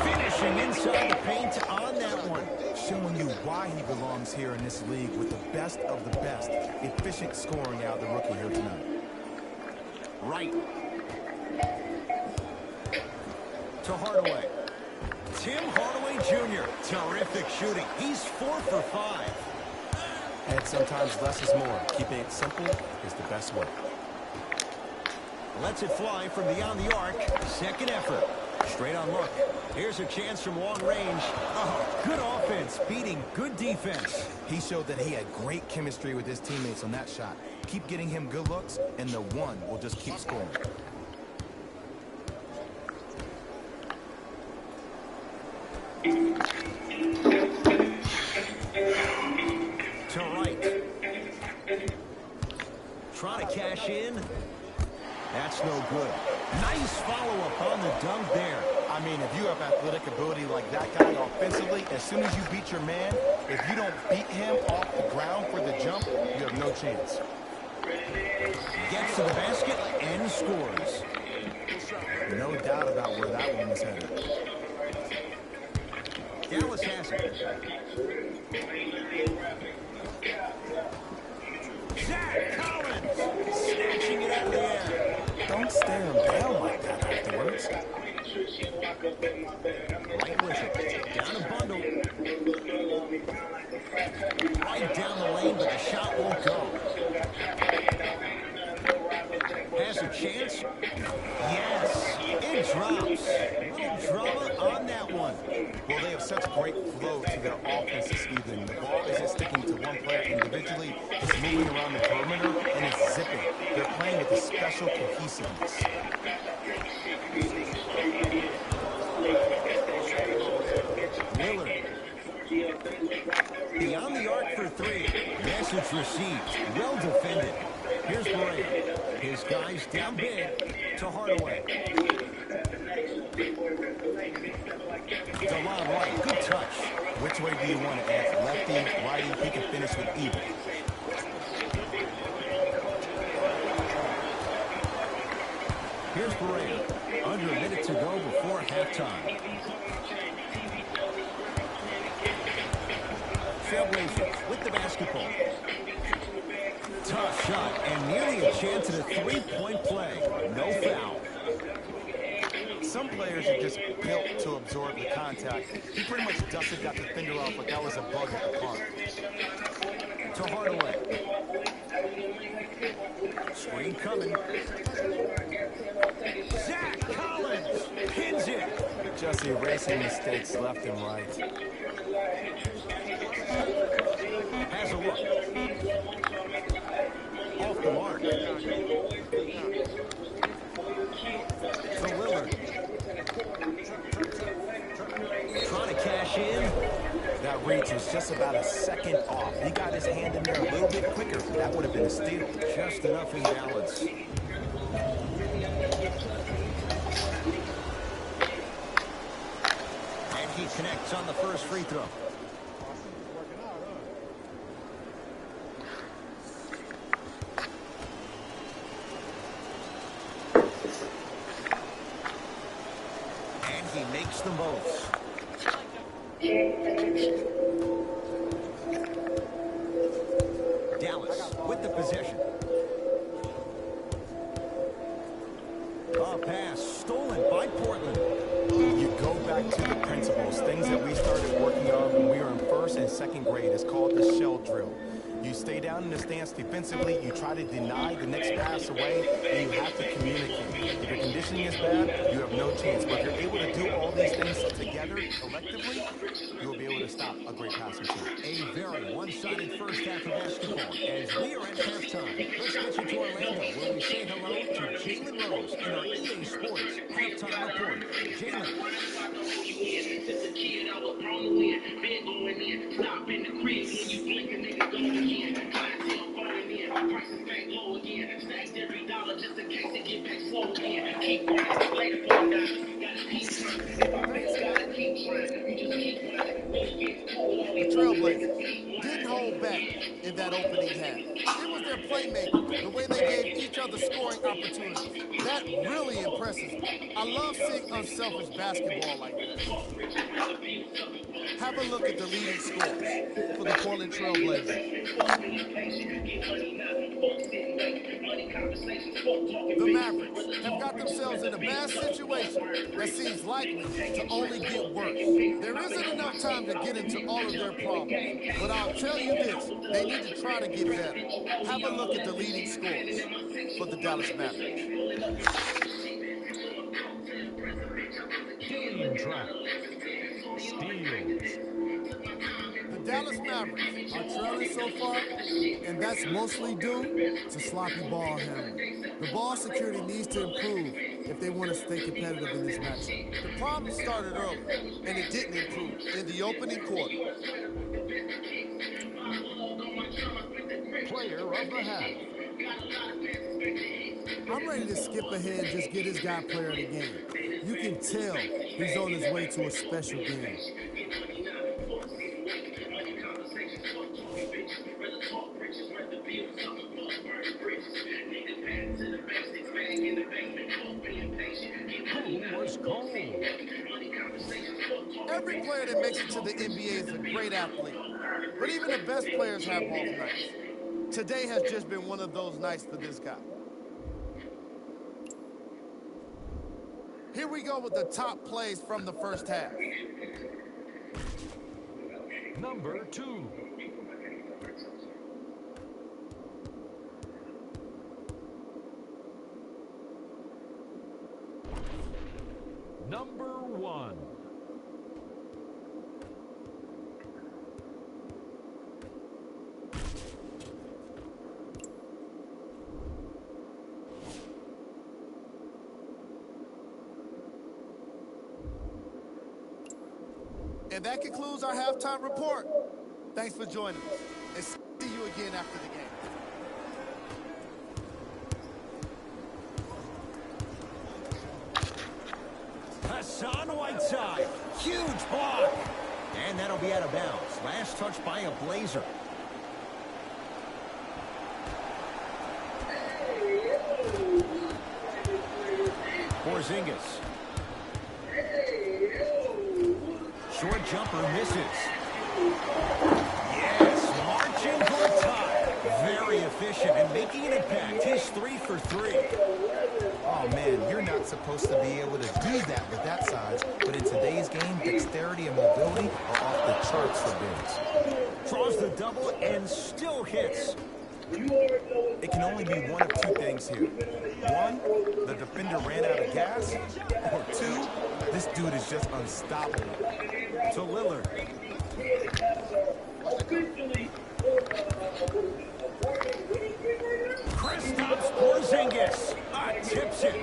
S1: Finishing inside the paint on that one.
S3: Showing you why he belongs here in this league with the best of the best. Efficient scoring out of the rookie here tonight.
S1: Right. To Hardaway. Tim Hardaway Jr. Terrific shooting. He's 4 for 5.
S3: And sometimes less is more. Keeping it simple is the best way.
S1: Lets it fly from beyond the arc. Second effort. Straight on look. Here's a chance from long range. Oh, good offense, beating good defense.
S3: He showed that he had great chemistry with his teammates on that shot. Keep getting him good looks, and the one will just keep scoring.
S1: To right. Trying to cash in. That's no good. Nice follow-up on the dunk there.
S3: I mean, if you have athletic ability like that guy offensively, as soon as you beat your man, if you don't beat him off the ground for the jump, you have no chance.
S1: Gets to the basket and scores.
S3: No doubt about where that one was headed.
S1: Dallas has it. Zach Collins snatching it out of the air.
S3: Don't stare him down like that afterwards.
S1: Right with it. Down a bundle. Right down the lane, but the shot won't go. Has a chance. Yes, it drops. Little drama on that one.
S3: Well, they have such great flow to their offense this evening. The ball isn't sticking to one player individually. It's moving around the perimeter, and it's zipping. They're playing with a special cohesiveness.
S1: Lillard. Beyond the arc for 3. Message received. Well defended. Here's Bryant. His guys down big to Hardaway. DeLon Wright, good touch.
S3: Which way do you want to add? Lefty, righty, he can finish with either.
S1: Here's Bryant. Under a minute to go before halftime. Trailblazers with the basketball. Tough shot and nearly a chance at a three-point play. No foul.
S3: Some players are just built to absorb the contact. He pretty much dusted that defender off like that was a bug at the park.
S1: To Hardaway. Screen coming. Zach Collins pins it.
S3: Just erasing mistakes left and right.
S1: Has a look. Off the mark. To Lillard.
S3: That reach is was just about a second off. He got his hand in there a little bit quicker. That would have been a steal.
S1: Just enough imbalance. And he connects on the first free throw. And he makes them both. Dallas with the possession. A pass stolen by Portland.
S3: You go back to the principles, things that we started working on when we were in first and second grade. It's called the shell drill. You stay down in the stance defensively, you try to deny the next pass away, and you have to communicate. If your conditioning is bad, you have no chance. But if you're able to do all these things together, collectively, you will be able to stop a great passing team.
S1: A very one-sided first half of basketball as we are at halftime. Let's get you to Orlando, where we say hello to Jalen Rose in our EA Sports halftime report. Jalen.
S4: The Trailblazers didn't hold back in that opening half. It was their playmaking, the way they gave each other scoring opportunities. That really impresses me. I love seeing unselfish basketball like that. Have a look at the leading scores for the Portland Trailblazers. The Mavericks have got themselves in a bad situation that seems likely to only get worse. There isn't enough time to get into all of their problems, but I'll tell you this, they need to try to get better. Have a look at the leading scores for the Dallas Mavericks.
S5: Game track. Steals.
S4: The Dallas Mavericks are trailing so far, and that's mostly due to sloppy ball handling. The ball security needs to improve if they want to stay competitive in this matchup. The problem started early, and it didn't improve in the opening quarter.
S5: Player of the half.
S4: I'm ready to skip ahead and just get his guy player of the game. You can tell he's on his way to a special game.
S5: Who was cold?
S4: Every player that makes it to the NBA is a great athlete, but even the best players have off nights. Today has just been one of those nights for this guy. Here we go with the top plays from the first half.
S5: Number 2. Number 1.
S4: And that concludes our halftime report. Thanks for joining us, and see you again after the game.
S1: Hassan Whiteside, huge block. And that'll be out of bounds. Last touch by a Blazer. Porzingis. Short jumper misses. Yes, marching for a tie. Very efficient and making an impact. He's 3 for 3.
S3: Oh, man, you're not supposed to be able to do that with that size, but in today's game, dexterity and mobility are off the charts for bigs.
S1: Draws the double and still hits.
S3: It can only be one of two things here. One, the defender ran out of gas, or two, this dude is just unstoppable.
S1: To Lillard. Kristaps Porzingis tips it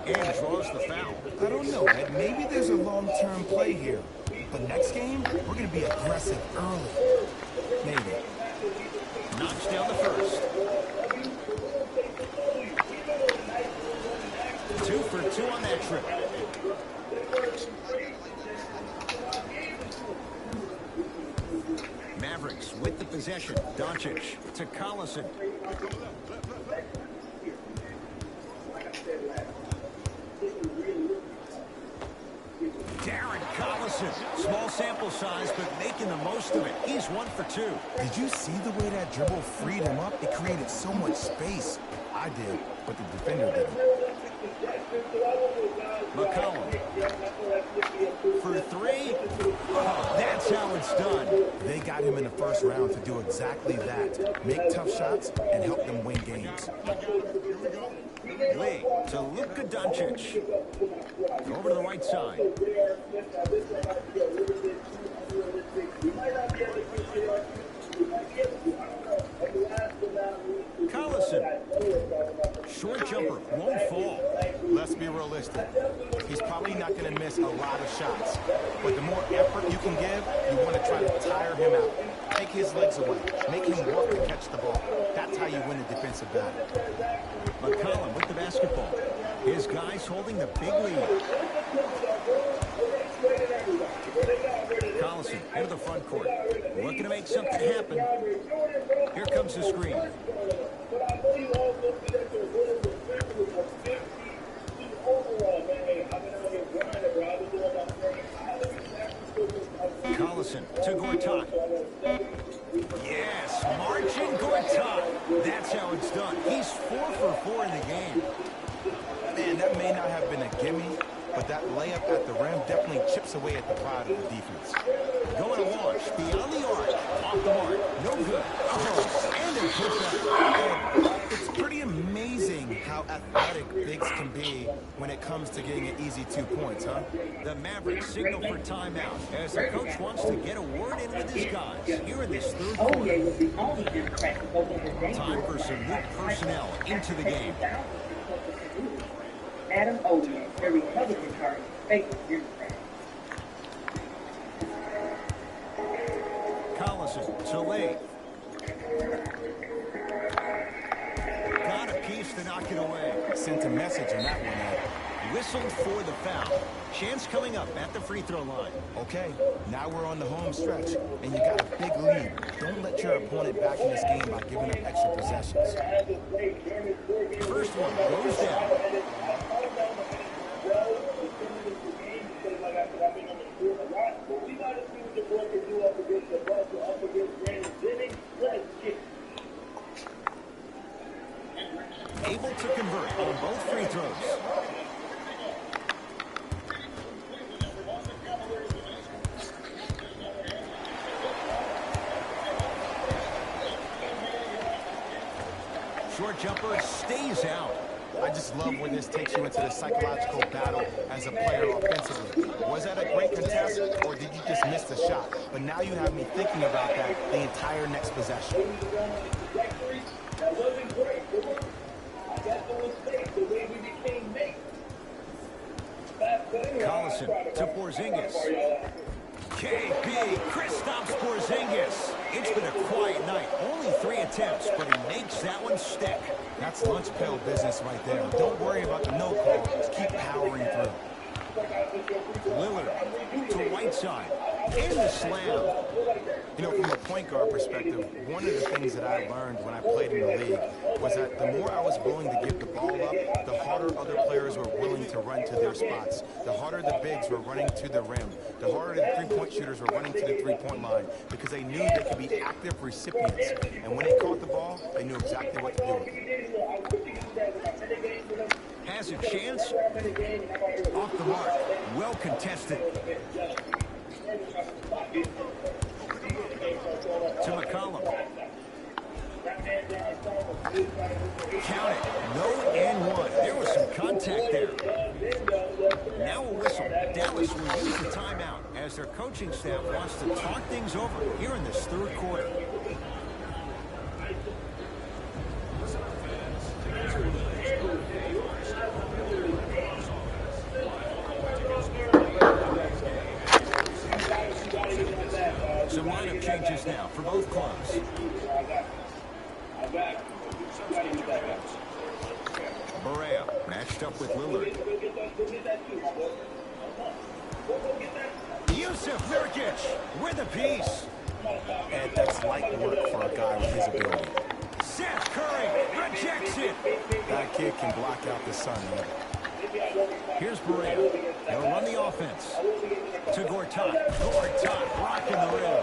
S1: and draws the foul.
S3: I don't know, Ed. Maybe there's a long-term play here. But next game, we're going to be aggressive early. Maybe.
S1: Knocks down the first. 2 for 2 on that trip. Mavericks with the possession. Doncic to Collison. Darren Collison. Small sample size, but making the most of it. He's 1 for 2.
S3: Did you see the way that dribble freed him up? It created so much space. I did, but the defender didn't.
S1: McCollum. For 3. Oh, that's how it's done.
S3: They got him in the first round to do exactly that. Make tough shots and help them win games.
S1: Lee to Luka Doncic. Over to the right side. Collison. Short jumper. Won't fall.
S3: Let's be realistic. He's probably not going to miss a lot of shots. But the more effort you can give, you want to try to tire him out. Take his legs away. Make him work to catch the ball. That's how you win a defensive battle.
S1: McCollum with the basketball. His guys holding the big lead. Collison into the front court. Looking to make something happen. Here comes the screen. Collison to Gortat. Yes, Marcin Gortat. That's how it's done. He's 4 for 4 in the game.
S3: Man, that may not have been a gimme, but that layup at the rim definitely chips away at the pride of the defense.
S1: Going to launch beyond the arc. Off the mark. No good. Oh, and a putback.
S3: It's pretty amazing how athletic bigs can be when it comes to getting an easy 2 points, huh?
S1: The Mavericks signal for timeout as the coach wants to get a word in with his guys here in this third quarter. Time for some new personnel into the game.
S9: Adam Oden, the Republican Party, faces Democrats.
S1: Collison to Lee. Got a piece to knock it away.
S3: Sent a message on that one, Ed.
S1: Whistled for the foul. Chance coming up at the free throw line.
S3: Okay, now we're on the home stretch, and you got a big lead. Don't let your opponent back in this game by giving up extra possessions.
S1: First one goes down. Able to convert on both free throws. Short jumper stays out.
S3: I just love where this takes you into the psychological battle as a player offensively. Was that a great contest, or did you just miss the shot? But now you have me thinking about that the entire next possession.
S1: Collison to Porzingis. KP, Kristaps Porzingis. It's been a quiet night. Only 3 attempts, but he makes that one stick.
S3: That's lunch pail business right there. Don't worry about the no call. Just keep powering through.
S1: Lillard to Whiteside. In the slam.
S3: You know, from a point guard perspective, one of the things that I learned when I played in the league was that the more I was willing to give the ball up, the harder other players were willing to run to their spots. The harder the bigs were running to the rim. The harder the three-point shooters were running to the three-point line because they knew they could be active recipients. And when they caught the ball, they knew exactly what to do with it.
S1: Has a chance. Off the mark. Well contested. To McCollum. Count it. No and one. There was some contact there. Now a whistle. Dallas will use the timeout as their coaching staff wants to talk things over here in this third quarter. Barea matched up with Lillard. Yusuf Nurkic with a piece.
S3: And that's light work for a guy with his ability.
S1: Seth Curry rejects it.
S3: That kid can block out the sun, man.
S1: Here's Barea. He'll run the offense. To Gortat. Gortat rocking the rim.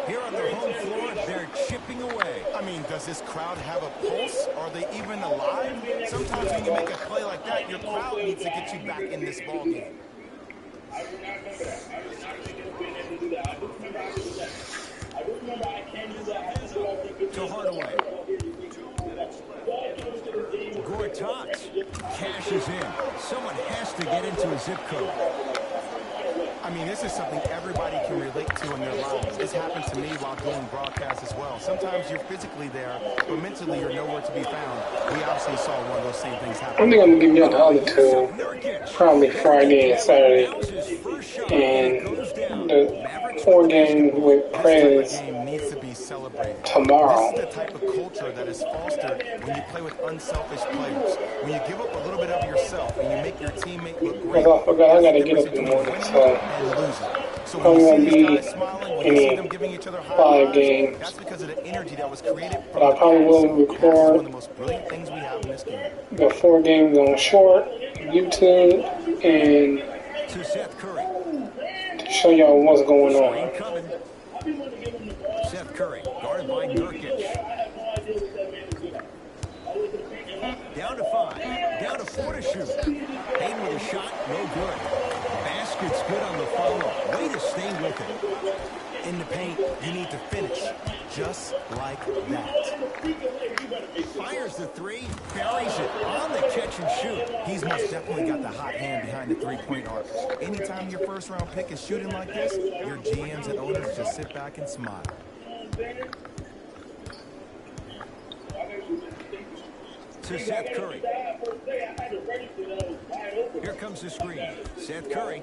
S1: Here on their home floor, they're chipping away.
S3: I mean, does this crowd have a pulse? Are they even alive? Sometimes when you make a play like that, your crowd needs to get you back in this ballgame.
S1: To Hardaway. Gortat cashes in. Someone has to get into a zip code.
S3: I mean, this is something everybody can relate to in their lives. This happened to me while doing broadcasts as well. Sometimes you're physically there, but mentally you're nowhere to be found. We obviously saw one of those same things happen.
S2: I think I'm gonna give y'all the other two, probably Friday and Saturday, and the 4 game with Prez
S3: needs to be celebrated.
S2: tomorrow.
S3: This is the type of culture that is fostered when you play with unselfish players. When you give up a little bit of yourself and you make your teammate look great.
S2: Because I forgot I gotta get up in the morning, so probably won't be any 5 games.
S3: That's because of the energy that was created.
S2: But I probably will record
S3: one of the most brilliant things we have in this game.
S2: the 4 games on short, YouTube, and
S1: To Seth Curry.
S2: to show y'all what's going
S1: Screen
S2: on.
S1: coming. Seth Curry, guarded by Nurkic. Down to 5. Down to 4 to shoot. Payne with a shot, no good. Basket's good on the follow. Way to stay with it.
S3: In the paint, you need to finish just like that.
S1: Fires the 3, buries it on the catch and shoot.
S3: He's most definitely got the hot hand behind the three-point arc. Anytime your first-round pick is shooting like this, your GMs and owners just sit back and smile.
S1: To Seth Curry. Here comes the screen. Seth Curry.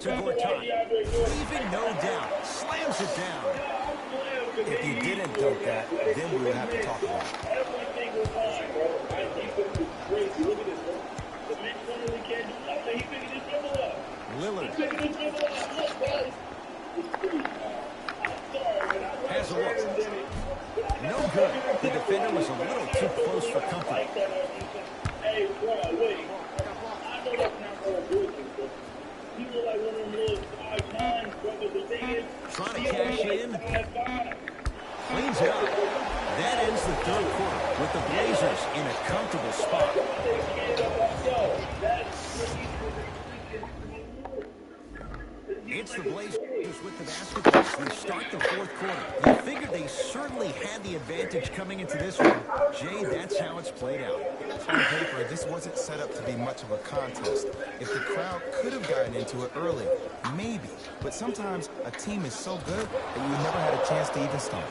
S1: To Gortat. Leaving no doubt. Slams it down.
S3: If you didn't dunk that, then we would have to talk about it.
S1: Lillard. Has a look. No good. The defender was a little too close for comfort. Trying to cash in. Cleans it up. That ends the 3rd quarter with the Blazers in a comfortable spot. It's the Blazers with the basketball as we start the 4th quarter. You figured they certainly had the advantage coming into this one. Jay, that's how it's played out.
S3: On paper, this wasn't set up to be much of a contest. If the crowd could have gotten into it early, maybe. But sometimes a team is so good that you never had a chance to even start.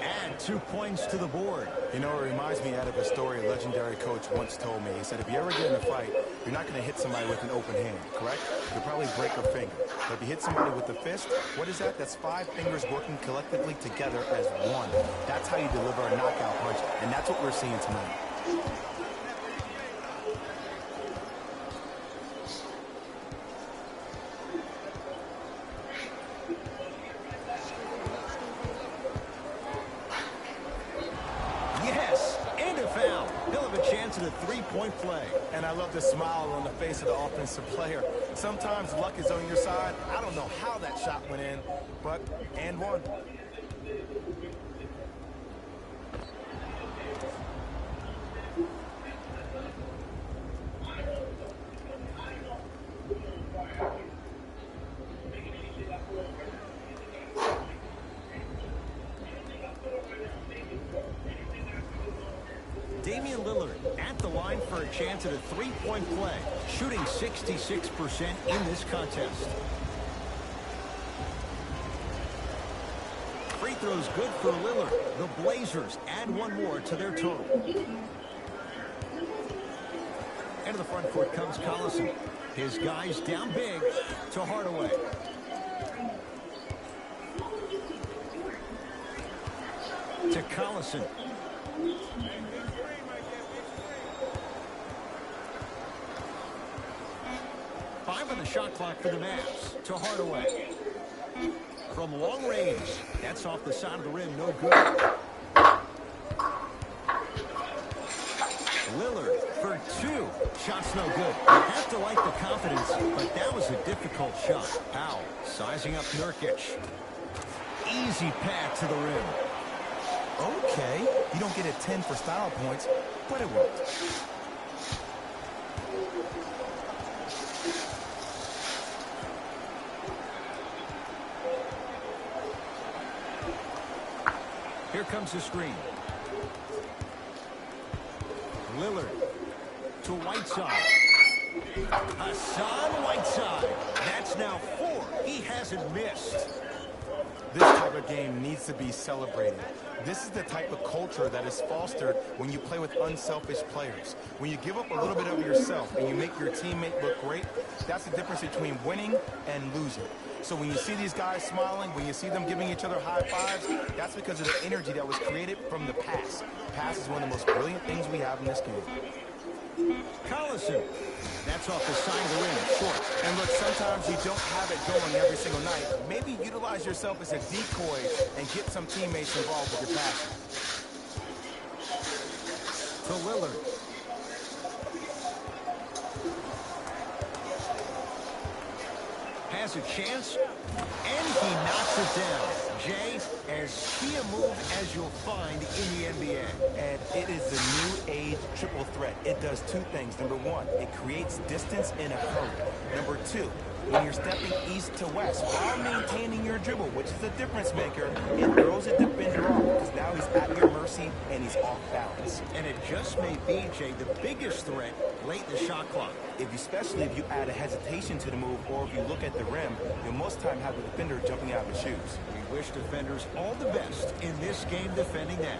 S1: Add 2 points to the board.
S3: You know, it reminds me out of a story a legendary coach once told me. He said, if you ever get in a fight, you're not going to hit somebody with an open hand, correct? You'll probably break a finger. But if you hit somebody with a fist, what is that? That's 5 fingers working collectively together as one. That's how you deliver a knockout punch, and that's what we're seeing tonight.
S1: Yes, and a foul. He'll have a chance at a 3-point play.
S3: And I love the smile on the face of the offensive player. Sometimes luck is on your side. I don't know how that shot went in, but and one.
S1: Damian Lillard at the line for a chance at a 3-point play, shooting 66% in this contest. Free throws good for Lillard. The Blazers add 1 more to their total. Into the front court comes Collison. His guys down big to Hardaway. To Collison. shot clock for the Mavs to Hardaway. From long range, that's off the side of the rim, no good. Lillard for two. Shot's no good. You have to like the confidence, but that was a difficult shot. Powell sizing up Nurkic. Easy path to the rim.
S3: Okay, you don't get a 10 for style points, but it worked.
S1: Here comes the screen. Lillard to Whiteside. Hassan Whiteside. That's now 4. He hasn't missed.
S3: This type of game needs to be celebrated. This is the type of culture that is fostered when you play with unselfish players. When you give up a little bit of yourself and you make your teammate look great, that's the difference between winning and losing. So when you see these guys smiling, when you see them giving each other high fives, that's because of the energy that was created from the pass. Pass is one of the most brilliant things we have in this game.
S1: Collison. That's off the side of the rim, short.
S3: And look, sometimes you don't have it going every single night. Maybe utilize yourself as a decoy and get some teammates involved with your passing.
S1: To Lillard. Has a chance, and he knocks it down. Jay, as key a move as you'll find in the NBA.
S3: And it is the new age triple threat. It does two things. Number one, it creates distance in a hurry. Number two, when you're stepping east to west while maintaining your dribble, which is a difference maker, it throws a defender off because now he's at your mercy and he's off balance.
S1: And it just may be, Jay, the biggest threat late in the shot clock.
S3: Especially if you add a hesitation to the move, or if you look at the rim, you'll most time have the defender jumping out of his shoes.
S1: We wish defenders all the best in this game defending that.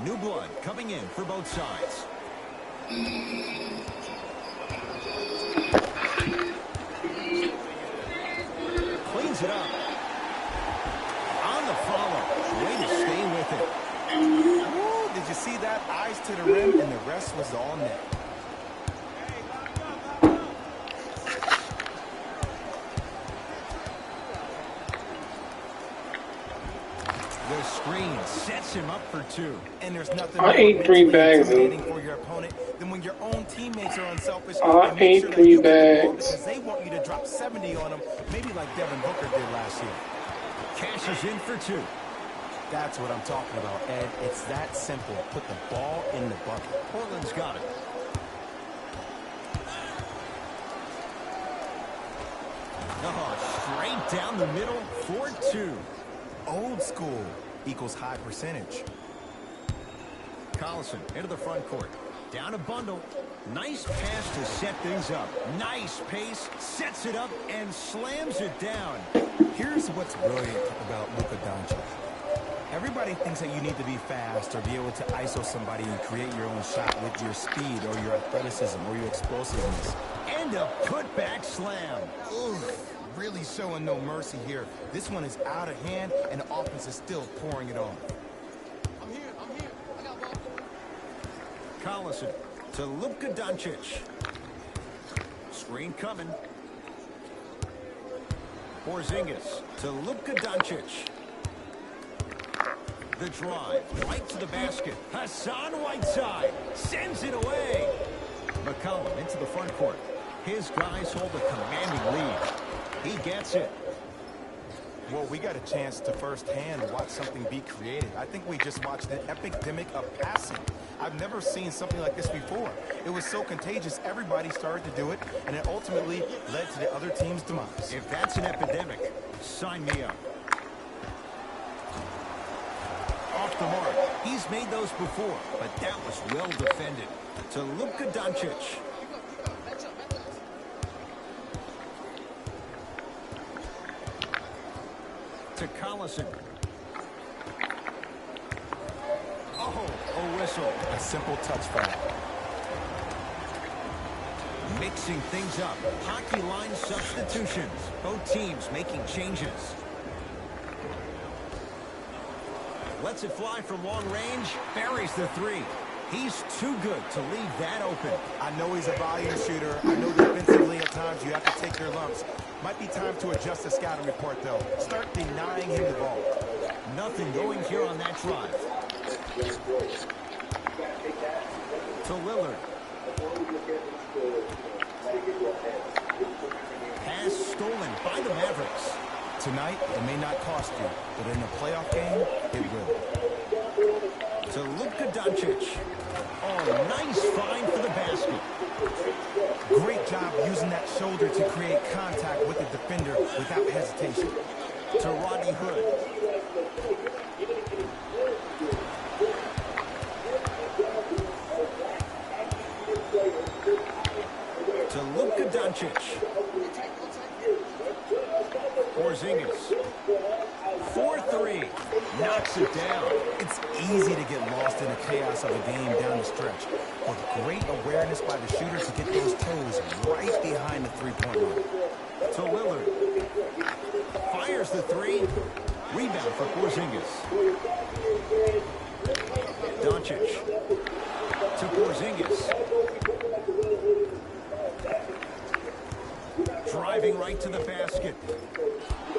S1: New blood coming in for both sides. Cleans it up. On the follow. Way to stay with it.
S3: Woo, did you see that? Eyes to the rim, and the rest was all net.
S1: The screen sets him up for two.
S3: And there's nothing
S2: I ate 3 bags.
S3: for your opponent than when your own teammates are unselfish.
S2: I
S3: and make
S2: ate
S3: sure that
S2: 3
S3: you get the ball
S2: bags.
S3: because they want you to drop 70 on them, maybe like Devin Booker did last year.
S1: Cashes in for two.
S3: That's what I'm talking about, Ed. It's that simple. Put the ball in the bucket.
S1: Portland's got it. Oh, straight down the middle for two.
S3: Old school equals high percentage.
S1: Collison into the front court. Down a bundle. Nice pass to set things up. Nice pace. Sets it up and slams it down.
S3: Here's what's brilliant about Luka Doncic. Everybody thinks that you need to be fast or be able to ISO somebody and create your own shot with your speed or your athleticism or your explosiveness.
S1: And a putback slam.
S3: Oof, really showing no mercy here. This one is out of hand, and the offense is still pouring it on.
S4: I'm here. I got ball.
S1: Collison to Luka Doncic. Screen coming. Porzingis to Luka Doncic. The drive, right to the basket. Hassan Whiteside sends it away. McCollum into the front court. His guys hold a commanding lead. He gets it.
S3: Well, we got a chance to firsthand watch something be created. I think we just watched an epidemic of passing. I've never seen something like this before. It was so contagious, everybody started to do it, and it ultimately led to the other team's demise.
S1: If that's an epidemic, sign me up. Off the mark. He's made those before, but that was well defended. To Luka Doncic. To Collison. Oh, a whistle.
S3: A simple touch foul.
S1: Mixing things up. Hockey line substitutions. Both teams making changes. Lets it fly from long range. Buries the three. He's too good to leave that open.
S3: I know he's a volume shooter. I know defensively at times you have to take your lumps. Might be time to adjust the scouting report, though. Start denying him the ball.
S1: Nothing going here on that drive. To Lillard. Pass stolen by the Mavericks.
S3: Tonight, it may not cost you, but in a playoff game, it will.
S1: To Luka Doncic. Oh, nice find for the basket.
S3: Great job using that shoulder to create contact with the defender without hesitation.
S1: To Rodney Hood. To Luka Doncic. Porzingis. 4-3. Knocks it down.
S3: It's easy to get lost in the chaos of a game down the stretch, but great awareness by the shooter to get those toes right behind the three-point line.
S1: To Lillard. Fires the three. Rebound for Porzingis. Doncic. To Porzingis. Driving right to the basket.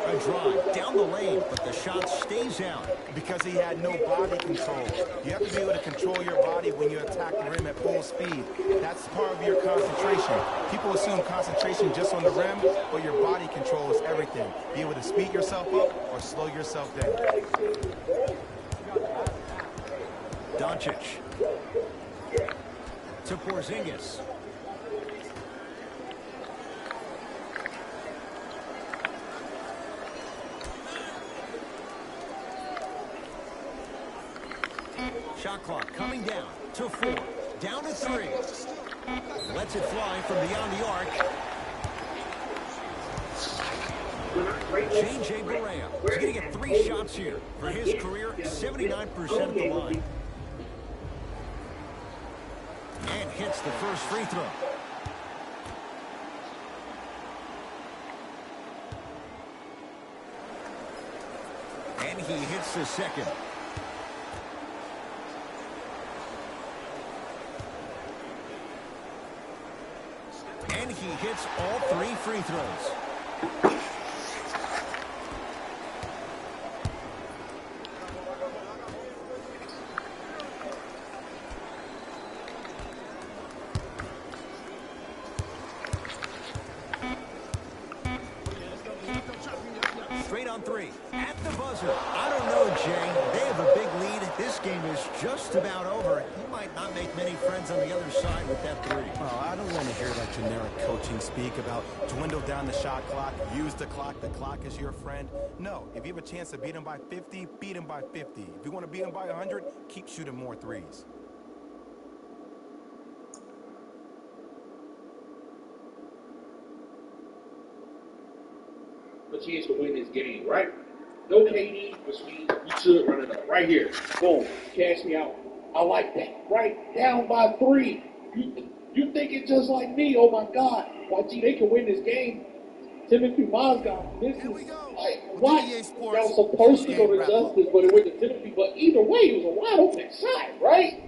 S1: A drive down the lane, but the shot stays out.
S3: Because he had no body control. You have to be able to control your body when you attack the rim at full speed. That's part of your concentration. People assume concentration just on the rim, but your body control is everything. Be able to speed yourself up or slow yourself down.
S1: Doncic. To Porzingis. Shot clock coming down to 4. Down to 3. Lets it fly from beyond the arc. J.J. Barea is going to get 3 shots here. For his career, 79% at the line. And hits the first free throw. And he hits the second. And he hits all 3 free throws. Straight on 3. At the buzzer. I don't know, Jay. They have a big lead. This game is just about over. He might not make many friends on the other side with that 3.
S3: Well, I don't want to hear that generic coaching speak about dwindle down the shot clock, use the clock is your friend. No, if you have a chance to beat him by 50, beat him by 50. If you want to beat him by 100, keep shooting more threes.
S10: A chance to win this game, right? No KD, which means we should run it up right here. Boom, cash me out. I like that. Right, down by 3. You thinking just like me? Oh my God, YG, they can win this game. Timothy Mozgov, this is like what? That was supposed to go to Justice, but it went to Timothy. But either way, it was a wide open shot, right?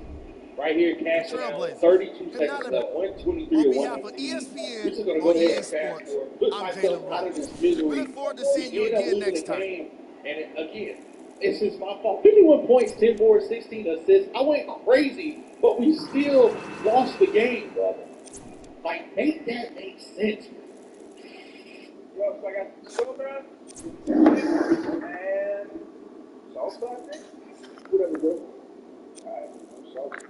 S10: Right here, cash it out. 32 seconds left. 123 to 1.
S4: On behalf of ESPN,
S10: We're just gonna go
S4: on
S10: ahead
S4: EA
S10: and fast
S4: Sports,
S10: forward. Put
S4: I'm
S10: myself
S4: Jalen
S10: out of this
S4: Rose.
S10: misery.
S4: We look forward to seeing you
S10: We end up
S4: again
S10: losing
S4: next
S10: the
S4: time.
S10: game, and again, it's just my fault. 51 points, 10 boards, 16 assists. I went crazy, but we still lost the game, brother. Like, make that make sense.
S9: Yo, so I got soda and salsa, I think.
S10: Whatever, bro.
S9: Alright, salsa.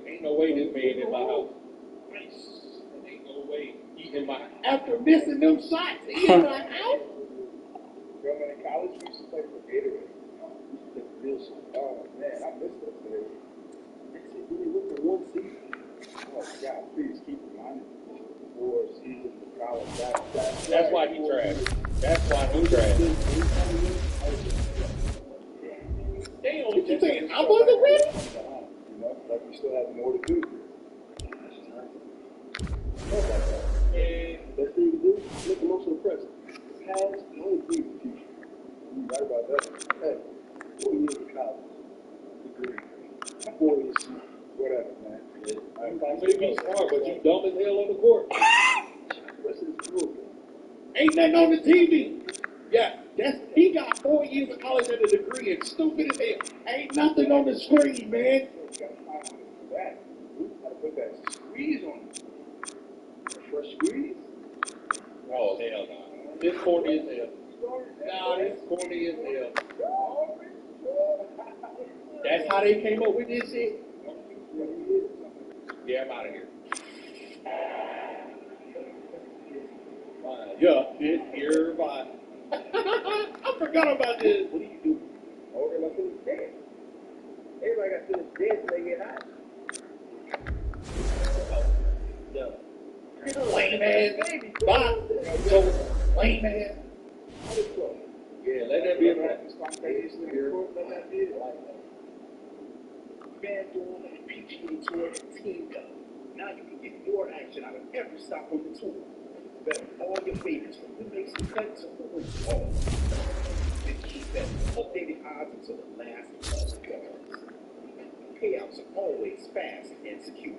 S10: Ain't no way this man in my house. Nice. Ain't no way he in my after missing them shots. He in my house. When in college, we used to play for Gatorade. We used to play for Bill. Oh, man, I miss those days. We went for one season. Oh, God, please keep reminding me. 4 seasons of college.
S11: That's why he trash. That's why he trash. Damn, what you saying? I wasn't ready?
S10: You know, like we still have more to do. And best thing to do, make the most of the present. Past, the only thing is the future. You're right about that. Hey, 4 years of college. Degree. 4 years, whatever, man.
S11: Maybe smart, but you dumb as hell on the court.
S10: What's his rule?
S11: Ain't nothing on the TV. Yeah, he got 4 years of college and a degree and stupid as hell. Ain't nothing on the screen, man.
S10: You gotta find out that. You gotta put that squeeze on it. Fresh squeeze?
S11: Oh, hell no. This corny as hell. Nah, this corny as hell. That's how they came up with this shit? Yeah, I'm out of here. Yeah, this here, bye. I forgot about this.
S10: What do you do? Oh, they're gonna finish dead. Everybody got to finish dead till they get hot.
S11: Lame ass. Bye. So, lame ass. Yeah, let that be a practice.
S10: Spontaneously, let that be it. FanDuel and PGA Tour and Team Go. Now you can get more action out of every stop on the tour. Bet all your favorites from who makes the cut to who wins all. The key bet, updated odds until the last of the cards. Payouts are always fast and secure.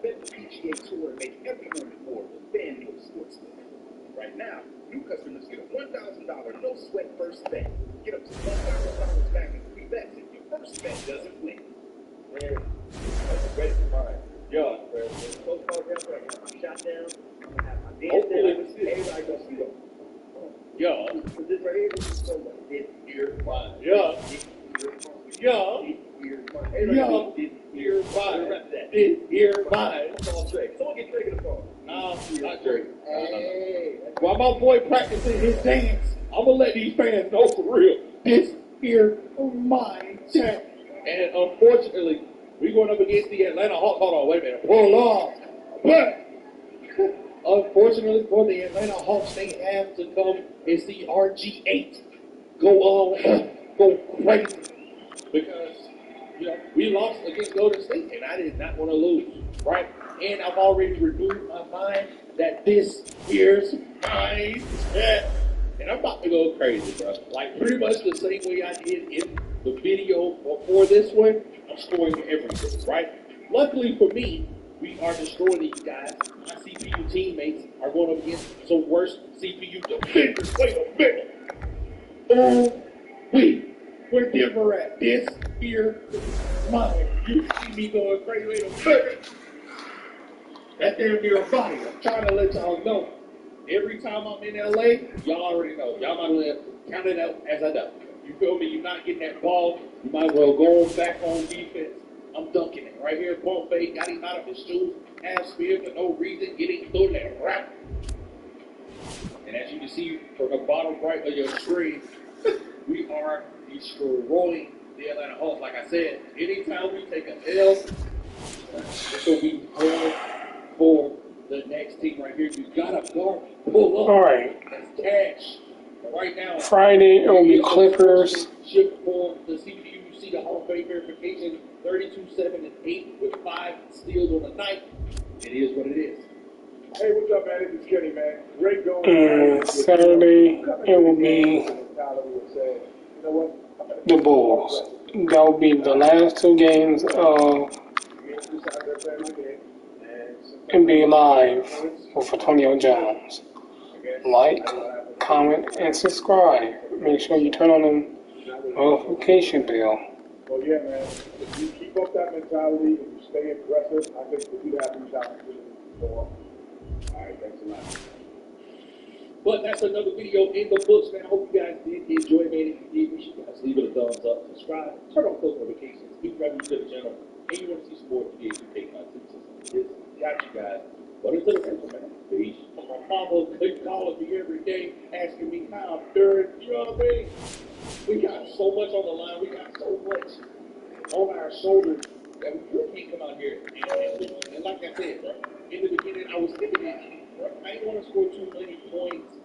S10: Bet the PGA Tour and make every moment more with FanDuel Sportsbook. Right now, new customers get a $1,000 no-sweat first bet. Get up to $1,000 back in free bets if your first bet doesn't win. Man, I'm ready for mine.
S11: Yeah.
S10: So far, I'm gonna have my shot down. I'm gonna have my dance down. Everybody gonna see them.
S11: Yeah.
S10: So this right here, this is so much. This ear, mine.
S11: Yeah.
S10: This ear, mine.
S11: Yeah.
S10: This ear, mine.
S11: Yeah.
S10: This ear, mine.
S11: This ear, mine.
S10: That's all Drake. Someone get Drake in the phone.
S11: No, not Drake.
S10: Hey.
S11: While my boy practicing his dance, I'm gonna let these fans know for real. This here, mine, chat. And unfortunately, we're going up against the Atlanta Hawks. Hold on, wait a minute. Hold on. But unfortunately for the Atlanta Hawks, they have to come and see RG8 go crazy. Because, you know, we lost against Golden State, and I did not want to lose, right? And I've already renewed my mind that this here's mine. Yeah. And I'm about to go crazy, bro. Like, pretty much the same way I did in the video before this one. I'm scoring everything, right? Luckily for me, we are destroying these guys. My CPU teammates are going up against some worse CPU defenders. Wait a minute. Oh, wait. Where Denver at? This here is mine. You see me going crazy. Wait a minute. That damn near a body. I'm trying to let y'all know. Every time I'm in LA, y'all already know. Y'all might as well count it out as I know. You feel me? You're not getting that ball. You might as well go back on defense. I'm dunking it. Right here, bump fake, got him out of his shoes, half spear for no reason, getting through that rap. And as you can see from the bottom right of your screen, we are destroying the Atlanta Hawks. Like I said, anytime we take an L, it's going to be hard for the next team right here. You got to guard, pull up.
S2: All right.
S11: That's cash. Right now,
S2: Friday, it will be Clippers.
S11: Ship for the CPU. You see the Hall of Fame verification, 32, 7, and 8 with 5 steals on the night. It is what it is.
S10: Hey, what's up, man? This is Kenny, man. Great going.
S2: And Saturday, it will be the Bulls. That will be the last 2 games of NBA Live with Antonio Jones. Like, comment, and subscribe. Make sure you turn on the notification bell.
S10: Well, yeah, man. If you keep up that mentality and you stay aggressive, I think we'll do that these opportunities go on. All right, thanks a lot.
S11: But that's another video in the books, man. I hope you guys did enjoy it. If you did, make sure you guys leave it a thumbs up, subscribe, turn on post notifications, subscribe to the channel, and you want to see some more NBA 2K content. Got you guys. But until the next one, man. Peace.
S10: mama calling me every day, asking me how I'm doing. You know what I mean? We got so much on the line. We got so much on our shoulders that we really can't come out here and lose. And like I said, bro, in the beginning, I was thinking that, bro, I didn't want to score too many points.